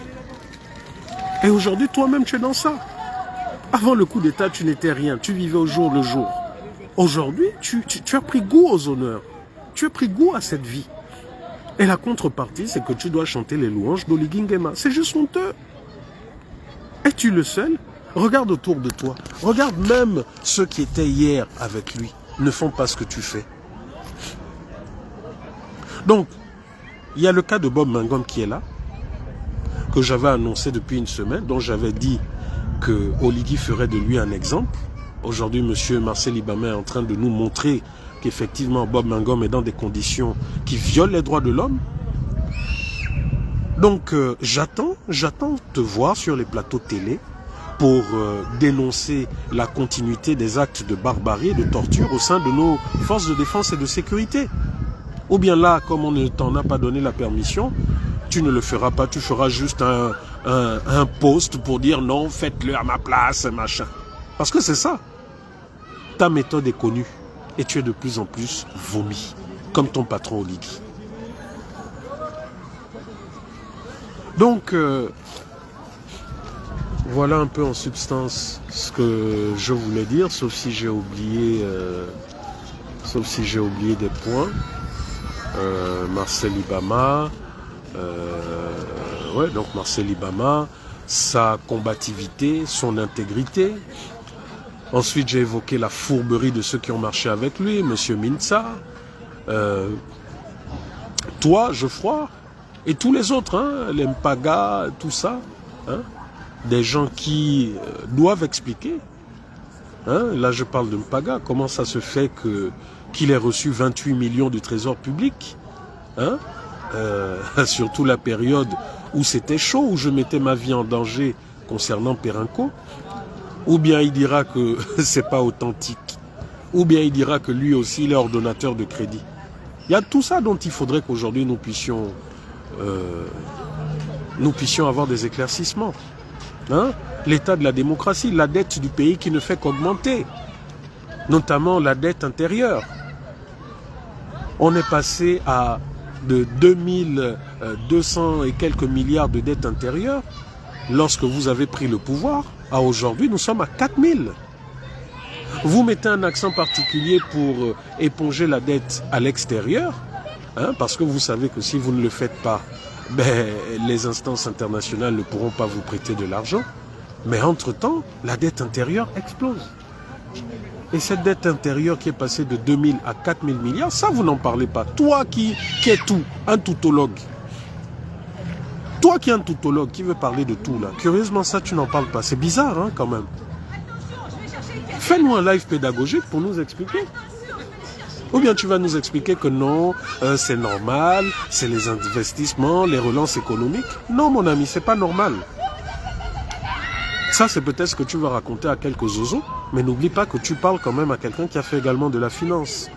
Et aujourd'hui, toi-même, tu es dans ça. Avant le coup d'État, tu n'étais rien. Tu vivais au jour le jour. Aujourd'hui, tu as pris goût aux honneurs. Tu as pris goût à cette vie. Et la contrepartie, c'est que tu dois chanter les louanges d'Oligui Nguema. C'est juste honteux. Es-tu le seul? Regarde autour de toi. Regarde même ceux qui étaient hier avec lui. Ne font pas ce que tu fais. Donc, il y a le cas de Bob Mangom qui est là, que j'avais annoncé depuis une semaine, dont j'avais dit que Oligui ferait de lui un exemple. Aujourd'hui, M. Marcel Ibama est en train de nous montrer qu'effectivement Bob Mangom est dans des conditions qui violent les droits de l'homme. Donc j'attends te voir sur les plateaux télé pour dénoncer la continuité des actes de barbarie et de torture au sein de nos forces de défense et de sécurité. Ou bien là, comme on ne t'en a pas donné la permission, tu ne le feras pas, tu feras juste un post pour dire non, faites-le à ma place, machin. Parce que c'est ça. Ta méthode est connue. Et tu es de plus en plus vomi, comme ton patron Oligui. Donc, voilà un peu en substance ce que je voulais dire, sauf si j'ai oublié des points. Marcel Ibama, donc Marcel Ibama, sa combativité, son intégrité. Ensuite, j'ai évoqué la fourberie de ceux qui ont marché avec lui, M. Mintsa, toi, Geoffroy, et tous les autres, hein, les Mpaga, tout ça, hein, des gens qui doivent expliquer. Hein, là, je parle de Mpaga, comment ça se fait qu'il ait reçu 28 millions du trésor public, hein, surtout la période où c'était chaud, où je mettais ma vie en danger concernant Perenco. Ou bien il dira que c'est pas authentique. Ou bien il dira que lui aussi il est ordonnateur de crédit. Il y a tout ça dont il faudrait qu'aujourd'hui nous puissions avoir des éclaircissements. Hein? L'état de la démocratie, la dette du pays qui ne fait qu'augmenter. Notamment la dette intérieure. On est passé de 2200 et quelques milliards de dettes intérieures lorsque vous avez pris le pouvoir. À aujourd'hui, nous sommes à 4000. Vous mettez un accent particulier pour éponger la dette à l'extérieur, hein, parce que vous savez que si vous ne le faites pas, les instances internationales ne pourront pas vous prêter de l'argent. Mais entre-temps, la dette intérieure explose. Et cette dette intérieure qui est passée de 2000 à 4000 milliards, ça vous n'en parlez pas. Toi qui es tout, un toutologue. Toi qui es un toutologue, qui veut parler de tout là, curieusement ça tu n'en parles pas, c'est bizarre hein, quand même. Fais-nous un live pédagogique pour nous expliquer. Ou bien tu vas nous expliquer que non, c'est normal, c'est les investissements, les relances économiques. Non mon ami, c'est pas normal. Ça c'est peut-être ce que tu vas raconter à quelques zozos, mais n'oublie pas que tu parles quand même à quelqu'un qui a fait également de la finance,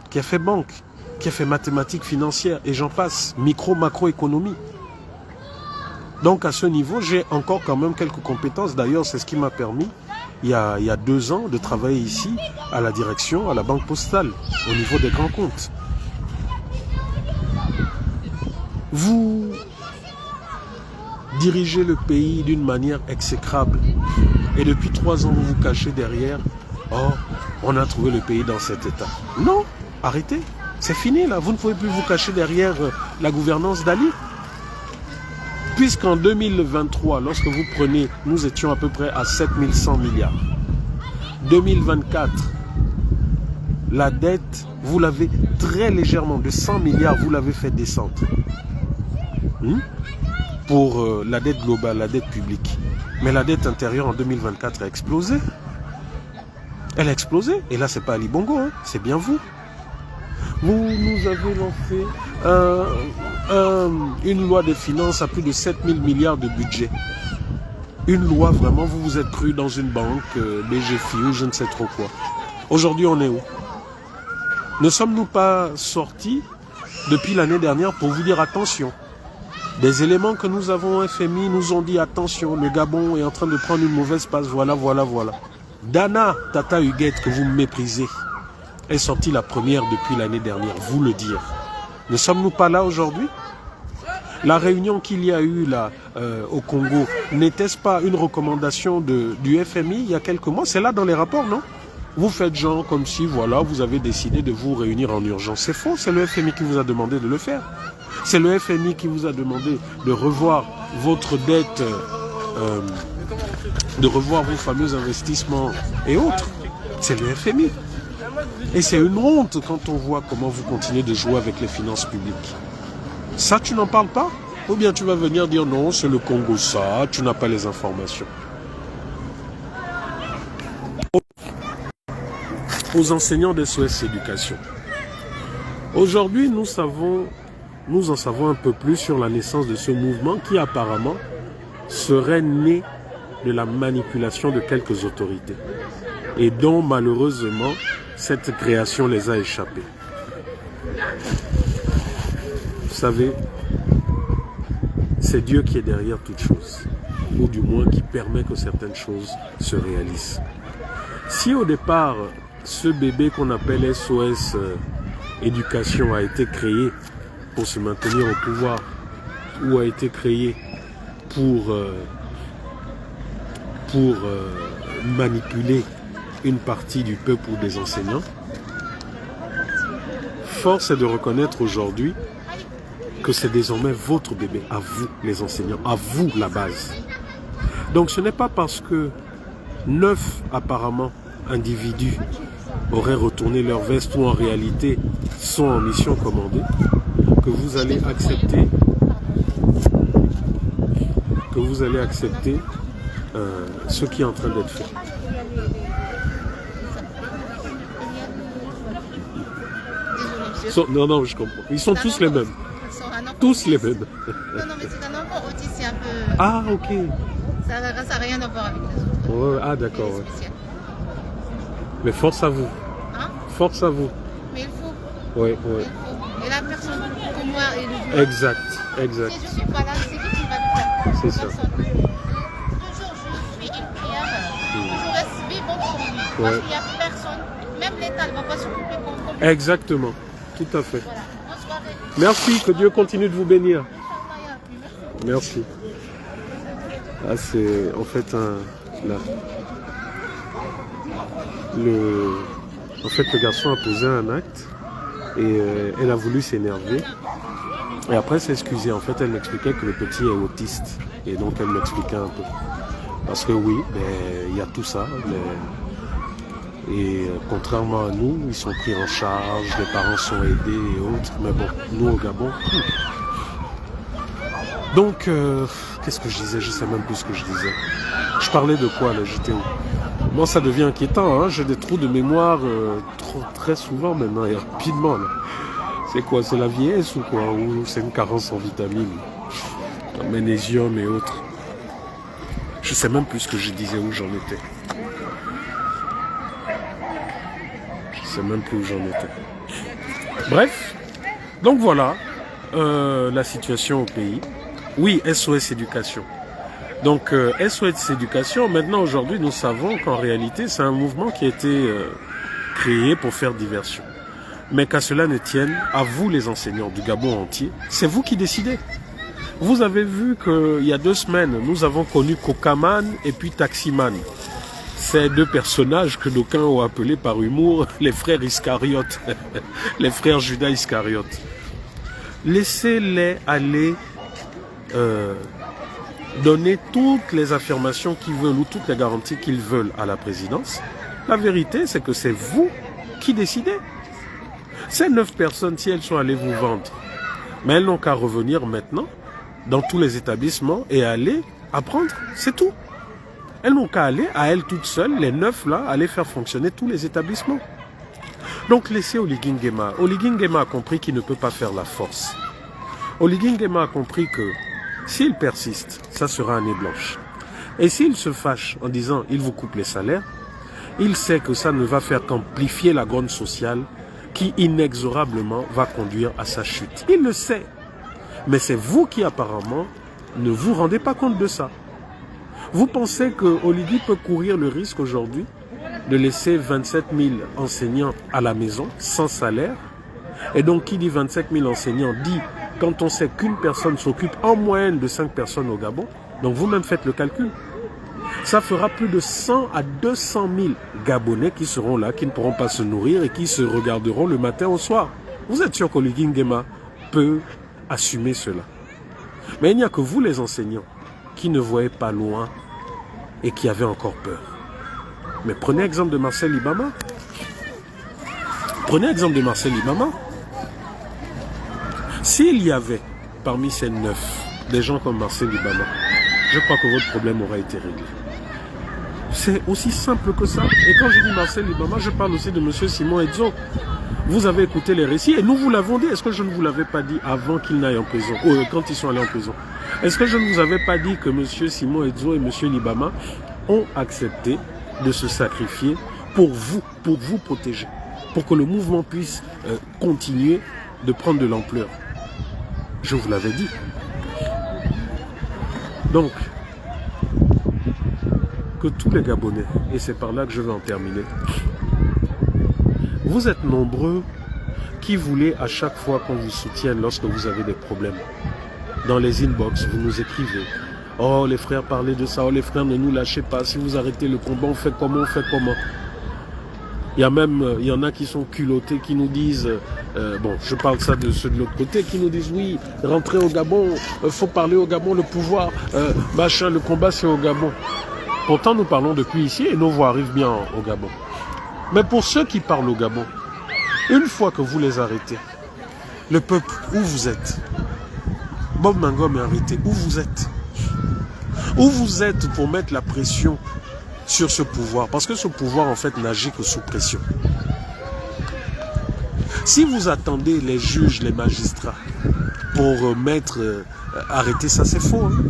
qui a fait banque, qui a fait mathématiques financières, et j'en passe, macroéconomie. Donc à ce niveau, j'ai encore quand même quelques compétences. D'ailleurs, c'est ce qui m'a permis, il y a 2 ans, de travailler ici, à la direction, à la Banque Postale, au niveau des grands comptes. Vous dirigez le pays d'une manière exécrable. Et depuis 3 ans, vous vous cachez derrière. Oh, on a trouvé le pays dans cet état. Non, arrêtez. C'est fini là, vous ne pouvez plus vous cacher derrière la gouvernance d'Ali. Puisqu'en 2023, lorsque vous prenez, nous étions à peu près à 7100 milliards. 2024, la dette, vous l'avez très légèrement, de 100 milliards, vous l'avez fait descendre. Pour la dette globale, la dette publique. Mais la dette intérieure en 2024 a explosé. Elle a explosé. Et là, c'est pas Ali Bongo, hein, c'est bien vous. Vous nous avez lancé une loi des finances à plus de 7000 milliards de budget. Une loi, vraiment, vous vous êtes cru dans une banque, BGFI ou je ne sais trop quoi. Aujourd'hui, on est où? Ne sommes-nous pas sortis depuis l'année dernière pour vous dire attention? Des éléments que nous avons FMI nous ont dit attention, le Gabon est en train de prendre une mauvaise passe, voilà. Dana Tata Huguette, que vous méprisez, est sortie la première depuis l'année dernière, vous le dire. Ne sommes-nous pas là aujourd'hui? La réunion qu'il y a eu là au Congo, n'était-ce pas une recommandation du FMI il y a quelques mois? C'est là dans les rapports, non? Vous faites genre comme si, voilà, vous avez décidé de vous réunir en urgence. C'est faux, c'est le FMI qui vous a demandé de le faire. C'est le FMI qui vous a demandé de revoir votre dette, de revoir vos fameux investissements et autres. C'est le FMI. Et c'est une honte quand on voit comment vous continuez de jouer avec les finances publiques. Ça, tu n'en parles pas? Ou bien tu vas venir dire non, c'est le Congo ça, tu n'as pas les informations. Aux enseignants des SOS Éducation. Aujourd'hui, nous en savons un peu plus sur la naissance de ce mouvement qui apparemment serait né de la manipulation de quelques autorités et dont malheureusement cette création les a échappés. Vous savez, c'est Dieu qui est derrière toutes choses, ou du moins qui permet que certaines choses se réalisent. Si au départ, ce bébé qu'on appelle SOS Éducation a été créé pour se maintenir au pouvoir, ou a été créé pour manipuler une partie du peuple ou des enseignants, force est de reconnaître aujourd'hui que c'est désormais votre bébé, à vous les enseignants, à vous la base. Donc ce n'est pas parce que 9 apparemment individus auraient retourné leur veste ou en réalité sont en mission commandée que vous allez accepter ce qui est en train d'être fait. Non, je comprends. Ils sont tous les mêmes. Tous les mêmes. Non, mais c'est un enfant autiste, c'est un peu... Ah, ok. Ça n'a rien à voir avec les autres. Ouais, ah, d'accord. Ouais. Mais force à vous. Hein? Force à vous. Mais il faut. Oui. Il faut. Et la personne comme moi et le joueur. Exact. Si je suis pas là, c'est qui va le faire? C'est ça. Personne. Toujours, je fais une prière. Je reste vivante pour lui. Parce qu'il n'y a personne. Même l'État ne va pas s'occuper comme lui. Exactement. Tout à fait. Voilà. Bonne soirée. Merci, que Dieu continue de vous bénir. Merci. Ah, c'est en fait le garçon a posé un acte et elle a voulu s'énerver. Et après s'excuser. En fait, elle m'expliquait que le petit est autiste. Et donc, elle m'expliquait un peu. Parce que oui, il y a tout ça. Et contrairement à nous, ils sont pris en charge, les parents sont aidés et autres. Mais bon, nous au Gabon... Donc, qu'est-ce que je disais? Je sais même plus ce que je disais. Je parlais de quoi là? J'étais où? Moi, ça devient inquiétant. Hein, j'ai des trous de mémoire très souvent maintenant et rapidement. C'est quoi? C'est la vieillesse ou quoi? Ou c'est une carence en vitamines, en magnésium et autres? Je sais même plus ce que je disais, où j'en étais. Je sais même plus où j'en étais. Bref, donc voilà la situation au pays. Oui, SOS Éducation. Donc SOS Éducation, maintenant aujourd'hui nous savons qu'en réalité c'est un mouvement qui a été créé pour faire diversion. Mais qu'à cela ne tienne, à vous les enseignants du Gabon entier, c'est vous qui décidez. Vous avez vu qu'il y a 2 semaines, nous avons connu Cocaman et puis Taximan. Ces deux personnages que d'aucuns ont appelés par humour les frères Iscariotes, les frères Judas Iscariotes. Laissez-les aller donner toutes les affirmations qu'ils veulent ou toutes les garanties qu'ils veulent à la présidence. La vérité, c'est que c'est vous qui décidez. Ces 9 personnes, si elles sont allées vous vendre, mais elles n'ont qu'à revenir maintenant dans tous les établissements et aller apprendre, c'est tout. Elles n'ont qu'à aller, à elles toutes seules, les 9 là, aller faire fonctionner tous les établissements. Donc laissez Oligui Nguema. Oligui Nguema a compris qu'il ne peut pas faire la force. Oligui Nguema a compris que s'il persiste, ça sera année blanche. Et s'il se fâche en disant il vous coupe les salaires, il sait que ça ne va faire qu'amplifier la grogne sociale qui inexorablement va conduire à sa chute. Il le sait. Mais c'est vous qui apparemment ne vous rendez pas compte de ça. Vous pensez que Oligui peut courir le risque aujourd'hui de laisser 27 000 enseignants à la maison sans salaire? Et donc qui dit 27 000 enseignants dit quand on sait qu'une personne s'occupe en moyenne de 5 personnes au Gabon, donc vous-même faites le calcul. Ça fera plus de 100 à 200 000 Gabonais qui seront là, qui ne pourront pas se nourrir et qui se regarderont le matin au soir. Vous êtes sûr qu'Oligui Nguema peut assumer cela? Mais il n'y a que vous les enseignants qui ne voyaient pas loin et qui avaient encore peur. Mais prenez exemple de Marcel Ibama. Prenez exemple de Marcel Ibama. S'il y avait parmi ces 9 des gens comme Marcel Ibama, je crois que votre problème aura été réglé. C'est aussi simple que ça. Et quand je dis Marcel Ibama, je parle aussi de M. Simon Edzo. Vous avez écouté les récits et nous vous l'avons dit. Est-ce que je ne vous l'avais pas dit avant qu'ils n'aillent en prison, quand ils sont allés en prison? Est-ce que je ne vous avais pas dit que M. Simon Edzo et M. Libama ont accepté de se sacrifier pour vous protéger, pour que le mouvement puisse continuer de prendre de l'ampleur? Je vous l'avais dit. Donc, que tous les Gabonais, et c'est par là que je vais en terminer, vous êtes nombreux qui voulez à chaque fois qu'on vous soutienne lorsque vous avez des problèmes. Dans les inbox, vous nous écrivez. Oh, les frères, parlez de ça. Oh, les frères, ne nous lâchez pas. Si vous arrêtez le combat, on fait comment, on fait comment. Il y en a qui sont culottés, qui nous disent, bon, je parle ça de ceux de l'autre côté, qui nous disent, oui, rentrez au Gabon, faut parler au Gabon, le pouvoir, machin, le combat, c'est au Gabon. Pourtant, nous parlons depuis ici et nos voix arrivent bien au Gabon. Mais pour ceux qui parlent au Gabon, une fois que vous les arrêtez, le peuple, où vous êtes? Bob Mangom est arrêté, où vous êtes? Où vous êtes pour mettre la pression sur ce pouvoir? Parce que ce pouvoir, en fait, n'agit que sous pression. Si vous attendez les juges, les magistrats, pour arrêter ça, c'est faux. Hein?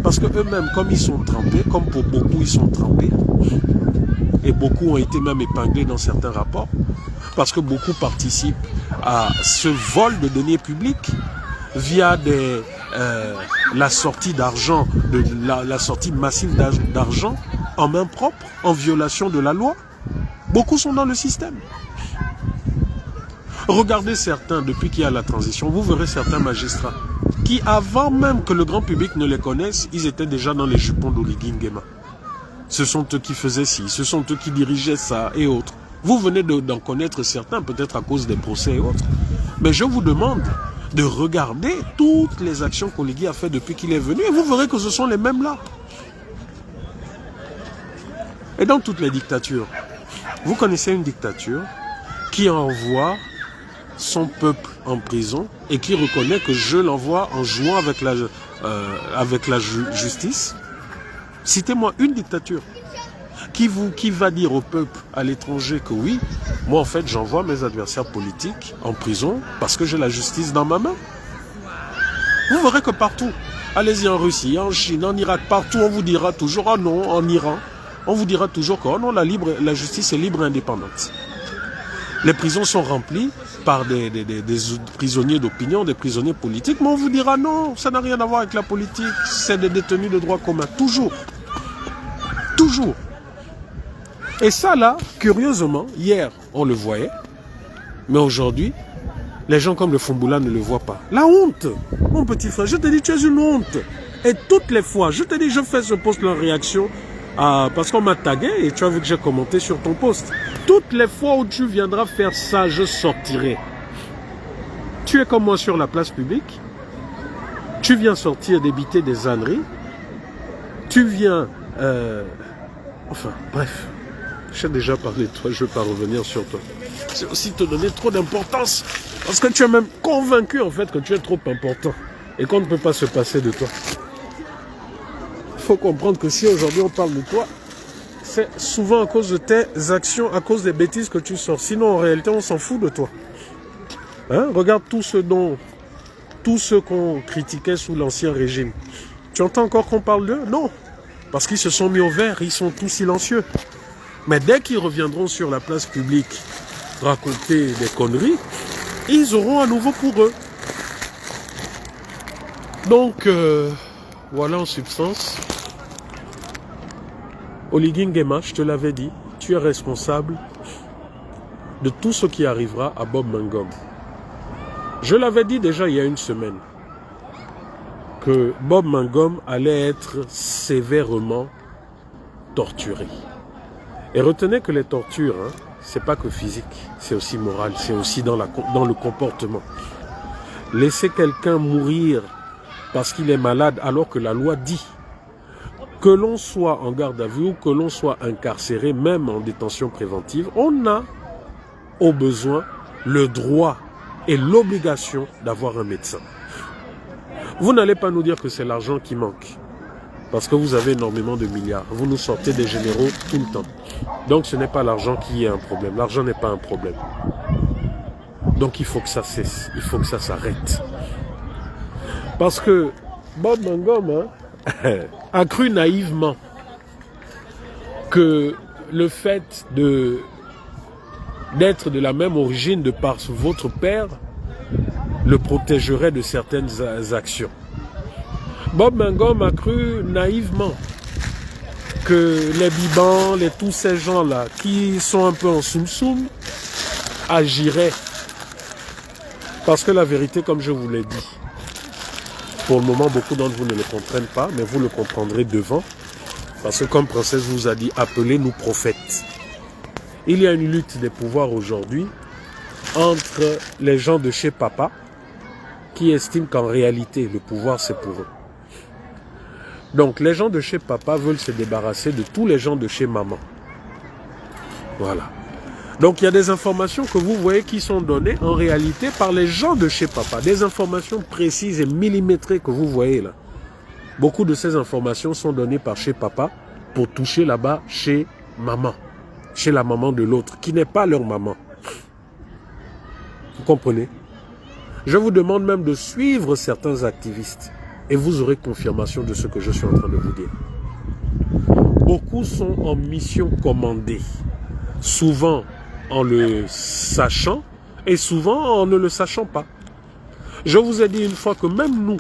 Parce que eux-mêmes, comme ils sont trempés, comme pour beaucoup, ils sont trempés, et beaucoup ont été même épinglés dans certains rapports, parce que beaucoup participent à ce vol de deniers publics via la sortie d'argent, la sortie massive d'argent en main propre, en violation de la loi. Beaucoup sont dans le système. Regardez certains, depuis qu'il y a la transition, vous verrez certains magistrats qui, avant même que le grand public ne les connaisse, ils étaient déjà dans les jupons d'Oligui Nguema. Ce sont eux qui faisaient ci, ce sont eux qui dirigeaient ça et autres. Vous venez d'en connaître certains, peut-être à cause des procès et autres. Mais je vous demande de regarder toutes les actions qu'Oligui a fait depuis qu'il est venu et vous verrez que ce sont les mêmes là. Et dans toutes les dictatures, vous connaissez une dictature qui envoie son peuple en prison et qui reconnaît que je l'envoie en jouant avec la justice. Citez-moi une dictature qui va dire au peuple à l'étranger que oui, moi en fait j'envoie mes adversaires politiques en prison parce que j'ai la justice dans ma main. Vous verrez que partout, allez-y en Russie, en Chine, en Irak, partout on vous dira toujours, oh non, en Iran, on vous dira toujours que oh non, la justice est libre et indépendante. Les prisons sont remplies par des prisonniers d'opinion, des prisonniers politiques, mais on vous dira non, ça n'a rien à voir avec la politique, c'est des détenus de droit commun, toujours. Toujours. Et ça là, curieusement, hier on le voyait, mais aujourd'hui, les gens comme le Fumboula ne le voient pas. La honte, mon petit frère, je te dis tu es une honte. Et toutes les fois, je te dis je fais ce post en réaction parce qu'on m'a tagué et tu as vu que j'ai commenté sur ton post. Toutes les fois où tu viendras faire ça, je sortirai. Tu es comme moi sur la place publique. Tu viens sortir, débiter des âneries. Tu viens... enfin, bref. J'ai déjà parlé de toi, je ne vais pas revenir sur toi. C'est aussi te donner trop d'importance. Parce que tu es même convaincu en fait que tu es trop important. Et qu'on ne peut pas se passer de toi. Il faut comprendre que si aujourd'hui on parle de toi, c'est souvent à cause de tes actions, à cause des bêtises que tu sors. Sinon en réalité on s'en fout de toi. Hein? Regarde tous ceux qu'on critiquait sous l'ancien régime. Tu entends encore qu'on parle d'eux? Non. Parce qu'ils se sont mis au vert, ils sont tous silencieux. Mais dès qu'ils reviendront sur la place publique raconter des conneries, ils auront à nouveau pour eux. Donc, voilà en substance. Oligui Nguema, je te l'avais dit, tu es responsable de tout ce qui arrivera à Bob Mangom. Je l'avais dit déjà il y a une semaine que Bob Mangom allait être sévèrement torturé. Et retenez que les tortures, hein, c'est pas que physique, c'est aussi moral, c'est aussi dans le comportement. Laisser quelqu'un mourir parce qu'il est malade alors que la loi dit que l'on soit en garde à vue ou que l'on soit incarcéré, même en détention préventive, on a au besoin le droit et l'obligation d'avoir un médecin. Vous n'allez pas nous dire que c'est l'argent qui manque. Parce que vous avez énormément de milliards. Vous nous sortez des généraux tout le temps. Donc ce n'est pas l'argent qui est un problème. L'argent n'est pas un problème. Donc il faut que ça cesse. Il faut que ça s'arrête. Parce que Bob Mangom a cru naïvement que le fait d'être de la même origine de par votre père le protégerait de certaines actions. Bob Mangom a cru naïvement que les Bibans, tous ces gens-là qui sont un peu en soum-soum agiraient. Parce que la vérité, comme je vous l'ai dit, pour le moment, beaucoup d'entre vous ne le comprennent pas, mais vous le comprendrez devant. Parce que comme Princesse vous a dit, appelez-nous prophètes. Il y a une lutte des pouvoirs aujourd'hui entre les gens de chez Papa qui estiment qu'en réalité, le pouvoir, c'est pour eux. Donc, les gens de chez Papa veulent se débarrasser de tous les gens de chez Maman. Voilà. Donc, il y a des informations que vous voyez qui sont données en réalité par les gens de chez Papa. Des informations précises et millimétrées que vous voyez là. Beaucoup de ces informations sont données par chez Papa pour toucher là-bas chez Maman. Chez la maman de l'autre, qui n'est pas leur maman. Vous comprenez? Je vous demande même de suivre certains activistes. Et vous aurez confirmation de ce que je suis en train de vous dire. Beaucoup sont en mission commandée. Souvent en le sachant et souvent en ne le sachant pas. Je vous ai dit une fois que même nous,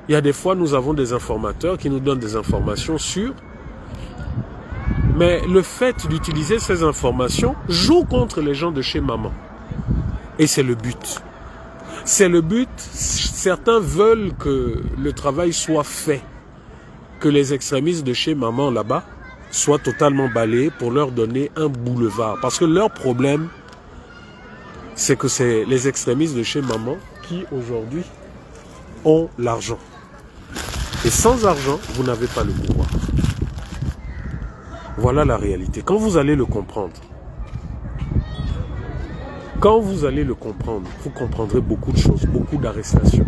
il y a des fois nous avons des informateurs qui nous donnent des informations sûres. Mais le fait d'utiliser ces informations joue contre les gens de chez Maman. Et c'est le but. C'est le but. Certains veulent que le travail soit fait. Que les extrémistes de chez Maman là-bas soient totalement balayés pour leur donner un boulevard. Parce que leur problème, c'est que c'est les extrémistes de chez Maman qui aujourd'hui ont l'argent. Et sans argent, vous n'avez pas le pouvoir. Voilà la réalité. Quand vous allez le comprendre, vous comprendrez beaucoup de choses, beaucoup d'arrestations.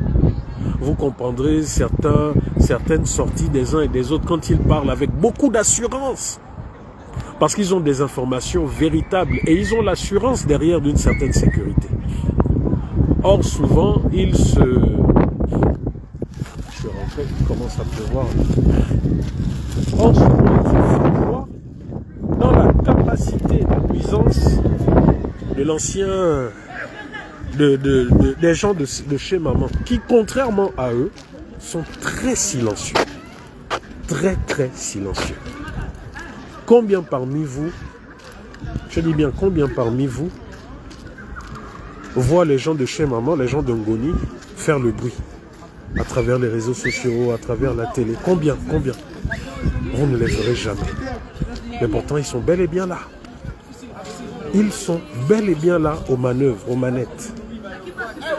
Vous comprendrez certaines sorties des uns et des autres quand ils parlent avec beaucoup d'assurance. Parce qu'ils ont des informations véritables et ils ont l'assurance derrière d'une certaine sécurité. Or, souvent, ils se... Je vais rentrer, il commence à pleuvoir. Or, souvent, ils se croient dans la capacité de puissance de l'ancien... des gens de chez Maman, qui, contrairement à eux, sont très silencieux. Très, très silencieux. Combien parmi vous, je dis bien combien parmi vous, voient les gens de chez Maman, les gens de Ngoni, faire le bruit à travers les réseaux sociaux, à travers la télé? Combien? vous ne les verrez jamais. Mais pourtant, ils sont bel et bien là. Ils sont bel et bien là aux manœuvres, aux manettes.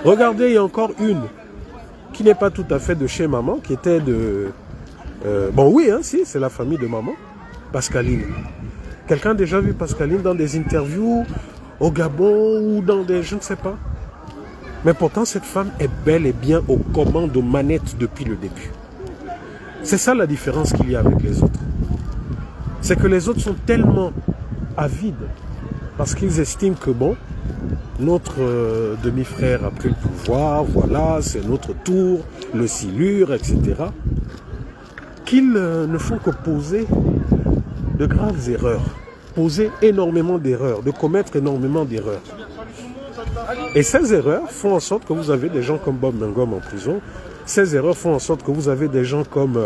Regardez, il y a encore une qui n'est pas tout à fait de chez maman, qui était de... bon oui, hein, si, c'est la famille de maman, Pascaline. Quelqu'un a déjà vu Pascaline dans des interviews au Gabon ou dans des... je ne sais pas. Mais pourtant, cette femme est bel et bien aux commandes, aux manettes depuis le début. C'est ça la différence qu'il y a avec les autres. C'est que les autres sont tellement avides parce qu'ils estiment que bon, notre demi-frère a pris le pouvoir, voilà, c'est notre tour, le silure, etc. Qu'ils ne font que poser de graves erreurs, poser énormément d'erreurs, de commettre énormément d'erreurs. Et ces erreurs font en sorte que vous avez des gens comme Bob Mangom en prison. Ces erreurs font en sorte que vous avez des gens comme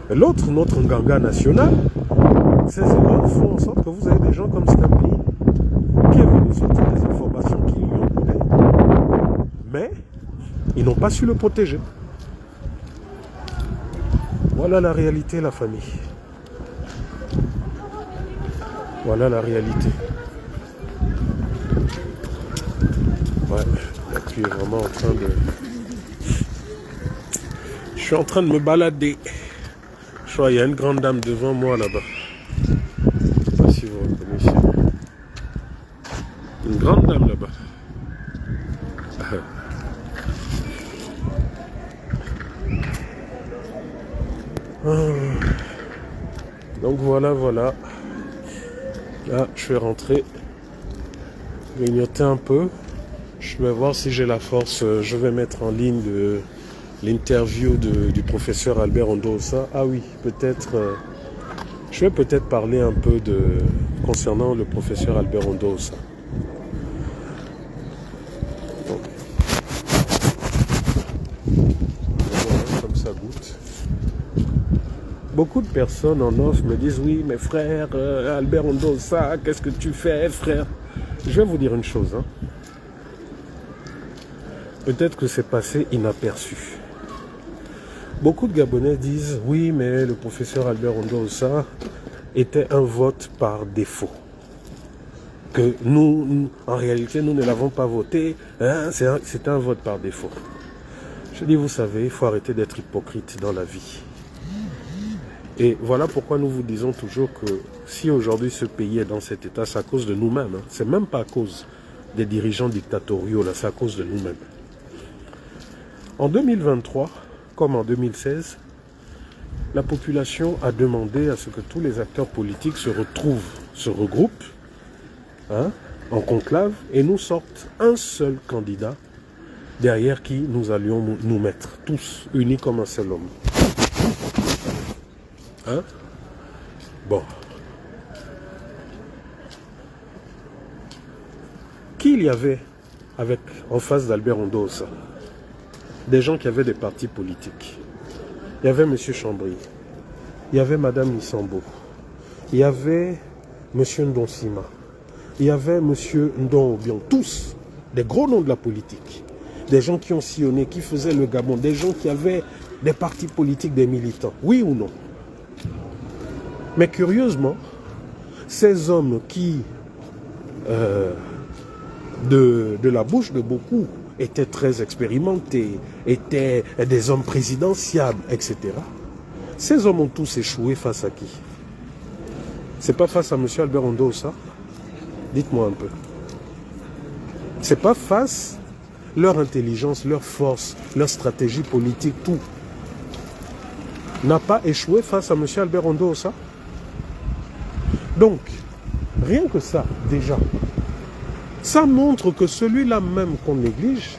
l'autre, notre Nganga national. Ces erreurs font en sorte que vous avez des gens comme Stampy qui est venu sortir des informations qui lui ont donné. Mais ils n'ont pas su le protéger. Voilà la réalité, la famille. Voilà la réalité. Ouais, là, tu es vraiment en train de... Je suis en train de me balader. Je crois qu'il y a une grande dame devant moi là-bas. Je ne sais pas si vous reconnaissez. Une grande dame là-bas. Donc voilà. Là, je vais rentrer. Grignoter un peu. Je vais voir si j'ai la force. Je vais mettre en ligne l'interview du professeur Albert Ondosa. Ah oui, peut-être. Je vais peut-être parler un peu concernant le professeur Albert Ondosa. Voilà, comme ça goûte. Beaucoup de personnes en offre me disent oui, mais frère, Albert Ondosa, qu'est-ce que tu fais, frère? Je vais vous dire une chose. Hein. Peut-être que c'est passé inaperçu. Beaucoup de Gabonais disent oui, mais le professeur Albert Ondosa était un vote par défaut. Que nous, en réalité, nous ne l'avons pas voté. Hein, c'est un vote par défaut. Je dis, vous savez, il faut arrêter d'être hypocrite dans la vie. Et voilà pourquoi nous vous disons toujours que si aujourd'hui ce pays est dans cet état, c'est à cause de nous-mêmes. Hein. C'est même pas à cause des dirigeants dictatoriaux, là, c'est à cause de nous-mêmes. En 2023, comme en 2016, la population a demandé à ce que tous les acteurs politiques se regroupent hein, en conclave et nous sortent un seul candidat derrière qui nous allions nous mettre, tous unis comme un seul homme. Hein? Bon. Qui il y avait en face d'Albert Ondosa? Des gens qui avaient des partis politiques. Il y avait M. Chambry. Il y avait Mme Nissambo. Il y avait M. Ndonsima. Il y avait M. Ndon Obion. Tous des gros noms de la politique. Des gens qui ont sillonné, qui faisaient le Gabon. Des gens qui avaient des partis politiques, des militants. Oui ou non? Mais curieusement, ces hommes qui, de la bouche de beaucoup, étaient très expérimentés, étaient des hommes présidentiables, etc. Ces hommes ont tous échoué face à qui? C'est pas face à M. Albert Ondosa? Dites-moi un peu. C'est pas face leur intelligence, leur force, leur stratégie politique, tout n'a pas échoué face à M. Albert Ondosa? Donc, rien que ça, déjà, ça montre que celui-là même qu'on néglige,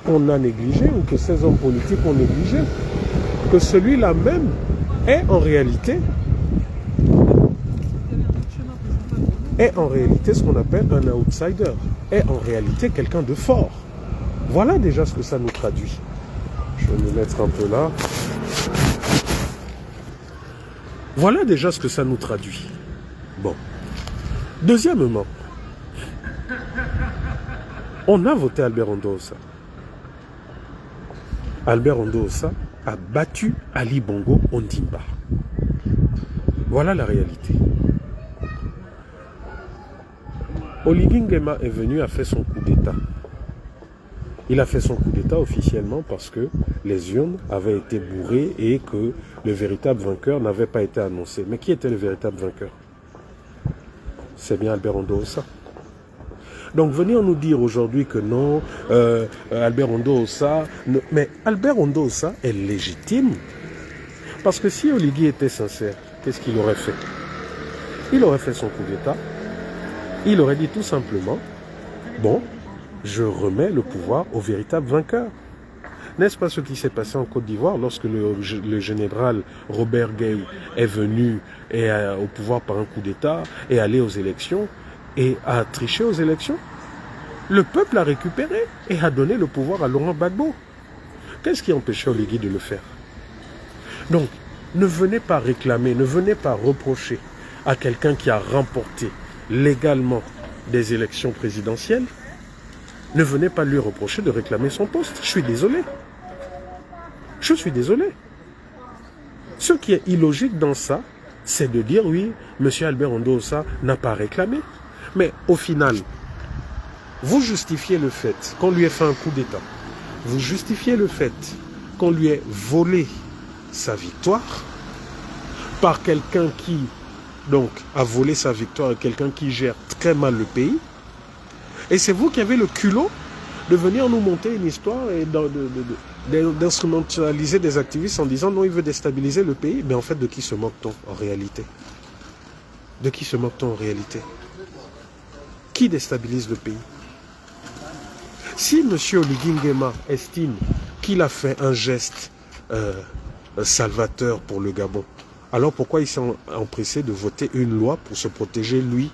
qu'on a négligé, ou que ces hommes politiques ont négligé, que celui-là même est en réalité ce qu'on appelle un outsider, est en réalité quelqu'un de fort. Voilà déjà ce que ça nous traduit. Je vais me mettre un peu là. Voilà déjà ce que ça nous traduit. Bon. Deuxièmement, on a voté Albert Ondosa. Albert Ondosa a battu Ali Bongo Ondimba. Voilà la réalité. Oligui Nguema est venu, a fait son coup d'État. Il a fait son coup d'État officiellement parce que les urnes avaient été bourrées et que le véritable vainqueur n'avait pas été annoncé. Mais qui était le véritable vainqueur? C'est bien Albert Ondo-Ossa. Donc venir nous dire aujourd'hui que non, Albert Ondo-Ossa... Mais Albert Ondo-Ossa est légitime. Parce que si Oligui était sincère, qu'est-ce qu'il aurait fait? Il aurait fait son coup d'État. Il aurait dit tout simplement, bon, je remets le pouvoir au véritable vainqueur. N'est-ce pas ce qui s'est passé en Côte d'Ivoire lorsque le général Robert Gueye est venu au pouvoir par un coup d'État et allé aux élections et a triché aux élections? Le peuple a récupéré et a donné le pouvoir à Laurent Gbagbo. Qu'est-ce qui empêchait Oligui de le faire? Donc, ne venez pas réclamer, ne venez pas reprocher à quelqu'un qui a remporté légalement des élections présidentielles, ne venez pas lui reprocher de réclamer son poste. Je suis désolé. Je suis désolé. Ce qui est illogique dans ça, c'est de dire oui, M. Albert Ondo-Ossa n'a pas réclamé. Mais au final, vous justifiez le fait qu'on lui ait fait un coup d'État. Vous justifiez le fait qu'on lui ait volé sa victoire par quelqu'un qui donc a volé sa victoire à quelqu'un qui gère très mal le pays. Et c'est vous qui avez le culot de venir nous monter une histoire et d'instrumentaliser des activistes en disant non, il veut déstabiliser le pays. Mais en fait, de qui se moque-t-on en réalité? De qui se moque-t-on en réalité? Qui déstabilise le pays? Si M. Oligui Nguema estime qu'il a fait un geste salvateur pour le Gabon, alors pourquoi il s'est empressé de voter une loi pour se protéger lui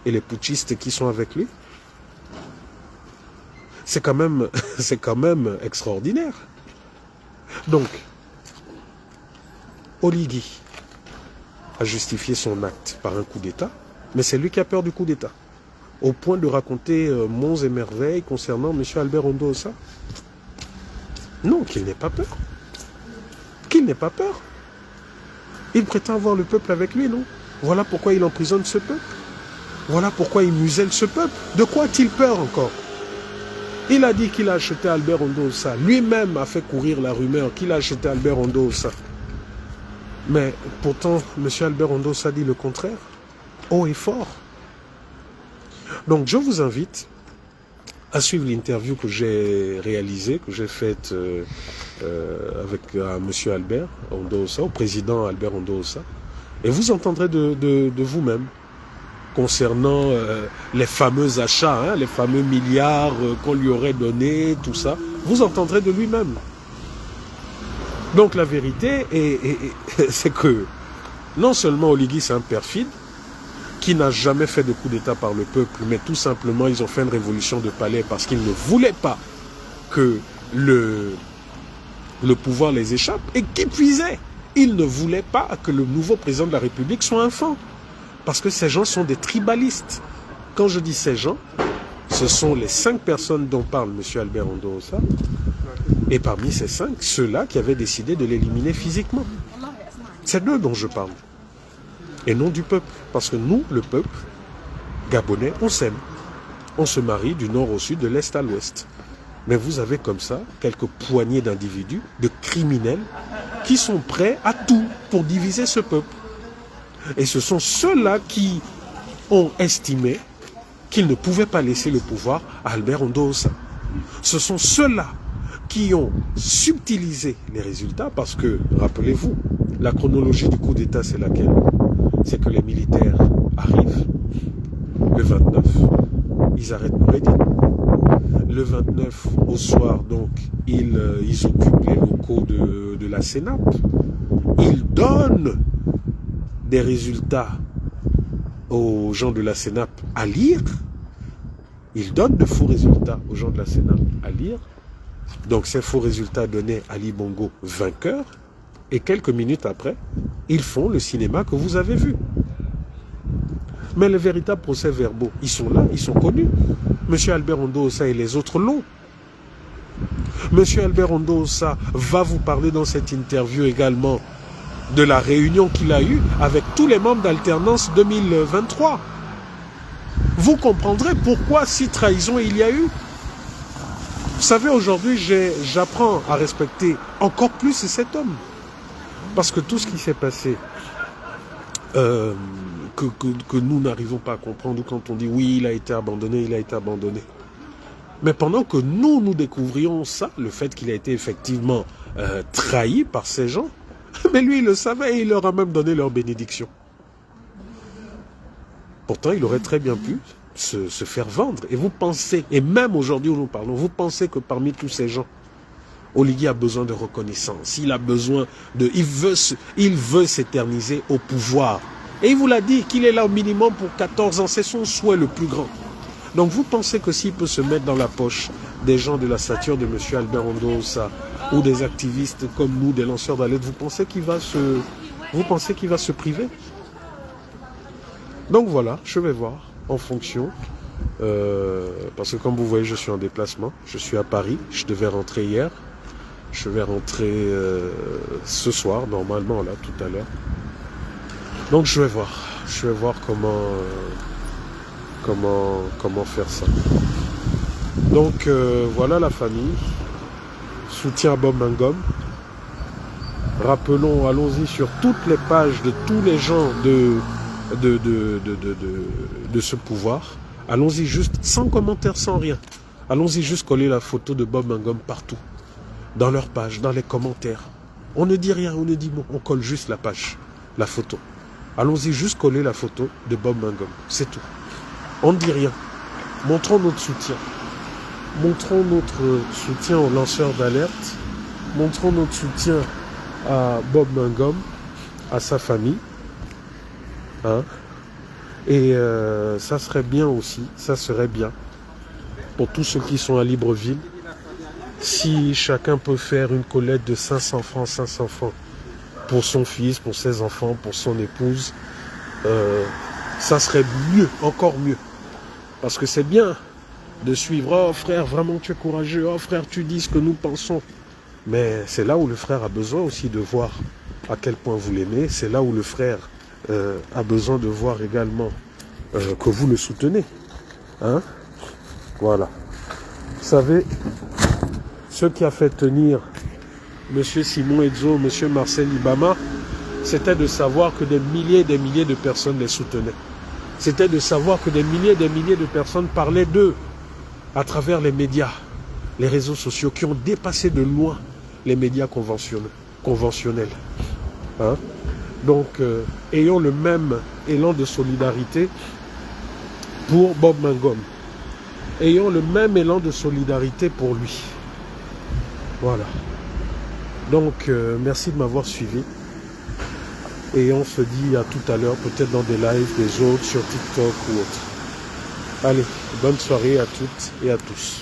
et les putschistes qui sont avec lui? C'est quand même extraordinaire. Donc, Oligui a justifié son acte par un coup d'État, mais c'est lui qui a peur du coup d'État, au point de raconter monts et merveilles concernant M. Albert Ondo-Ossa. Non, qu'il n'ait pas peur. Qu'il n'ait pas peur. Il prétend avoir le peuple avec lui, non? Voilà pourquoi il emprisonne ce peuple. Voilà pourquoi il muselle ce peuple. De quoi a-t-il peur encore? Il a dit qu'il a acheté Albert Ondo-Ossa. Lui-même a fait courir la rumeur qu'il a acheté Albert Ondo-Ossa. Mais pourtant, M. Albert Ondo-Ossa dit le contraire, haut et fort. Donc je vous invite à suivre l'interview que j'ai réalisée, que j'ai faite avec M. Albert Ondo-Ossa, au président Albert Ondo-Ossa, et vous entendrez de vous-même concernant les fameux achats, hein, les fameux milliards qu'on lui aurait donnés, tout ça, vous entendrez de lui-même. Donc la vérité, c'est que non seulement Oligui c'est un perfide, qui n'a jamais fait de coup d'État par le peuple, mais tout simplement ils ont fait une révolution de palais parce qu'ils ne voulaient pas que le pouvoir les échappe, et qui puisait, ils ne voulaient pas que le nouveau président de la République soit un fan. Parce que ces gens sont des tribalistes. Quand je dis ces gens, ce sont les 5 personnes dont parle M. Albert Ondo-Ossa. Et parmi ces 5, ceux-là qui avaient décidé de l'éliminer physiquement. C'est d'eux dont je parle. Et non du peuple. Parce que nous, le peuple gabonais, on s'aime. On se marie du nord au sud, de l'est à l'ouest. Mais vous avez comme ça quelques poignées d'individus, de criminels, qui sont prêts à tout pour diviser ce peuple. Et ce sont ceux-là qui ont estimé qu'ils ne pouvaient pas laisser le pouvoir à Albert Ondo-Ossa. Ce sont ceux-là qui ont subtilisé les résultats parce que, rappelez-vous, la chronologie du coup d'État, c'est laquelle? C'est que les militaires arrivent le 29, ils arrêtent Noureddine. Le 29 au soir, donc, ils occupent les locaux de la Sénap. Ils donnent des résultats aux gens de la Sénap à lire. Ils donnent de faux résultats aux gens de la Sénap à lire. Donc ces faux résultats donnés à Ali Bongo vainqueur. Et quelques minutes après, ils font le cinéma que vous avez vu. Mais les véritables procès-verbaux, ils sont là, ils sont connus. Monsieur Albert Ondo-Ossa et les autres l'ont. Monsieur Albert Ondo-Ossa va vous parler dans cette interview également de la réunion qu'il a eue avec tous les membres d'Alternance 2023. Vous comprendrez pourquoi si trahison il y a eu. Vous savez, aujourd'hui, j'apprends à respecter encore plus cet homme. Parce que tout ce qui s'est passé, que nous n'arrivons pas à comprendre, quand on dit oui, il a été abandonné, il a été abandonné. Mais pendant que nous découvrions ça, le fait qu'il a été effectivement trahi par ces gens, mais lui, il le savait et il leur a même donné leur bénédiction. Pourtant, il aurait très bien pu se faire vendre. Et vous pensez, et même aujourd'hui où nous parlons, vous pensez que parmi tous ces gens, Oligui a besoin de reconnaissance. Il a besoin de... Il veut s'éterniser au pouvoir. Et il vous l'a dit qu'il est là au minimum pour 14 ans. C'est son souhait le plus grand. Donc vous pensez que s'il peut se mettre dans la poche des gens de la stature de M. Albert Ondosa ou des activistes comme nous, des lanceurs d'alerte, vous pensez qu'il va se priver? Donc voilà, je vais voir en fonction. Parce que comme vous voyez, je suis en déplacement. Je suis à Paris. Je devais rentrer hier. Je vais rentrer ce soir, normalement, là, tout à l'heure. Donc je vais voir. Je vais voir comment faire ça. Donc voilà la famille. Soutien à Bob Mangom. Rappelons, allons-y sur toutes les pages de tous les gens de ce pouvoir. Allons-y juste, sans commentaire, sans rien. Allons-y juste coller la photo de Bob Mangom partout. Dans leur page, dans les commentaires. On ne dit rien, on ne dit mot. On colle juste la page, la photo. Allons-y juste coller la photo de Bob Mangom. C'est tout. On ne dit rien. Montrons notre soutien. Montrons notre soutien aux lanceurs d'alerte. Montrons notre soutien à Bob Mangom, à sa famille. Hein? Et ça serait bien aussi, ça serait bien pour tous ceux qui sont à Libreville, si chacun peut faire une collecte de 500 francs pour son fils, pour ses enfants, pour son épouse, ça serait mieux, encore mieux. Parce que c'est bien de suivre, oh frère, vraiment tu es courageux, oh frère, tu dis ce que nous pensons. Mais c'est là où le frère a besoin aussi de voir à quel point vous l'aimez, c'est là où le frère a besoin de voir également que vous le soutenez. Hein? Voilà. Vous savez, ce qui a fait tenir M. Simon Edzo, M. Marcel Ibama, c'était de savoir que des milliers et des milliers de personnes les soutenaient. C'était de savoir que des milliers et des milliers de personnes parlaient d'eux à travers les médias, les réseaux sociaux, qui ont dépassé de loin les médias conventionnels. Hein? Donc, ayons le même élan de solidarité pour Bob Mangom. Ayons le même élan de solidarité pour lui. Voilà. Donc, merci de m'avoir suivi. Et on se dit à tout à l'heure, peut-être dans des lives des autres, sur TikTok ou autre. Allez, bonne soirée à toutes et à tous.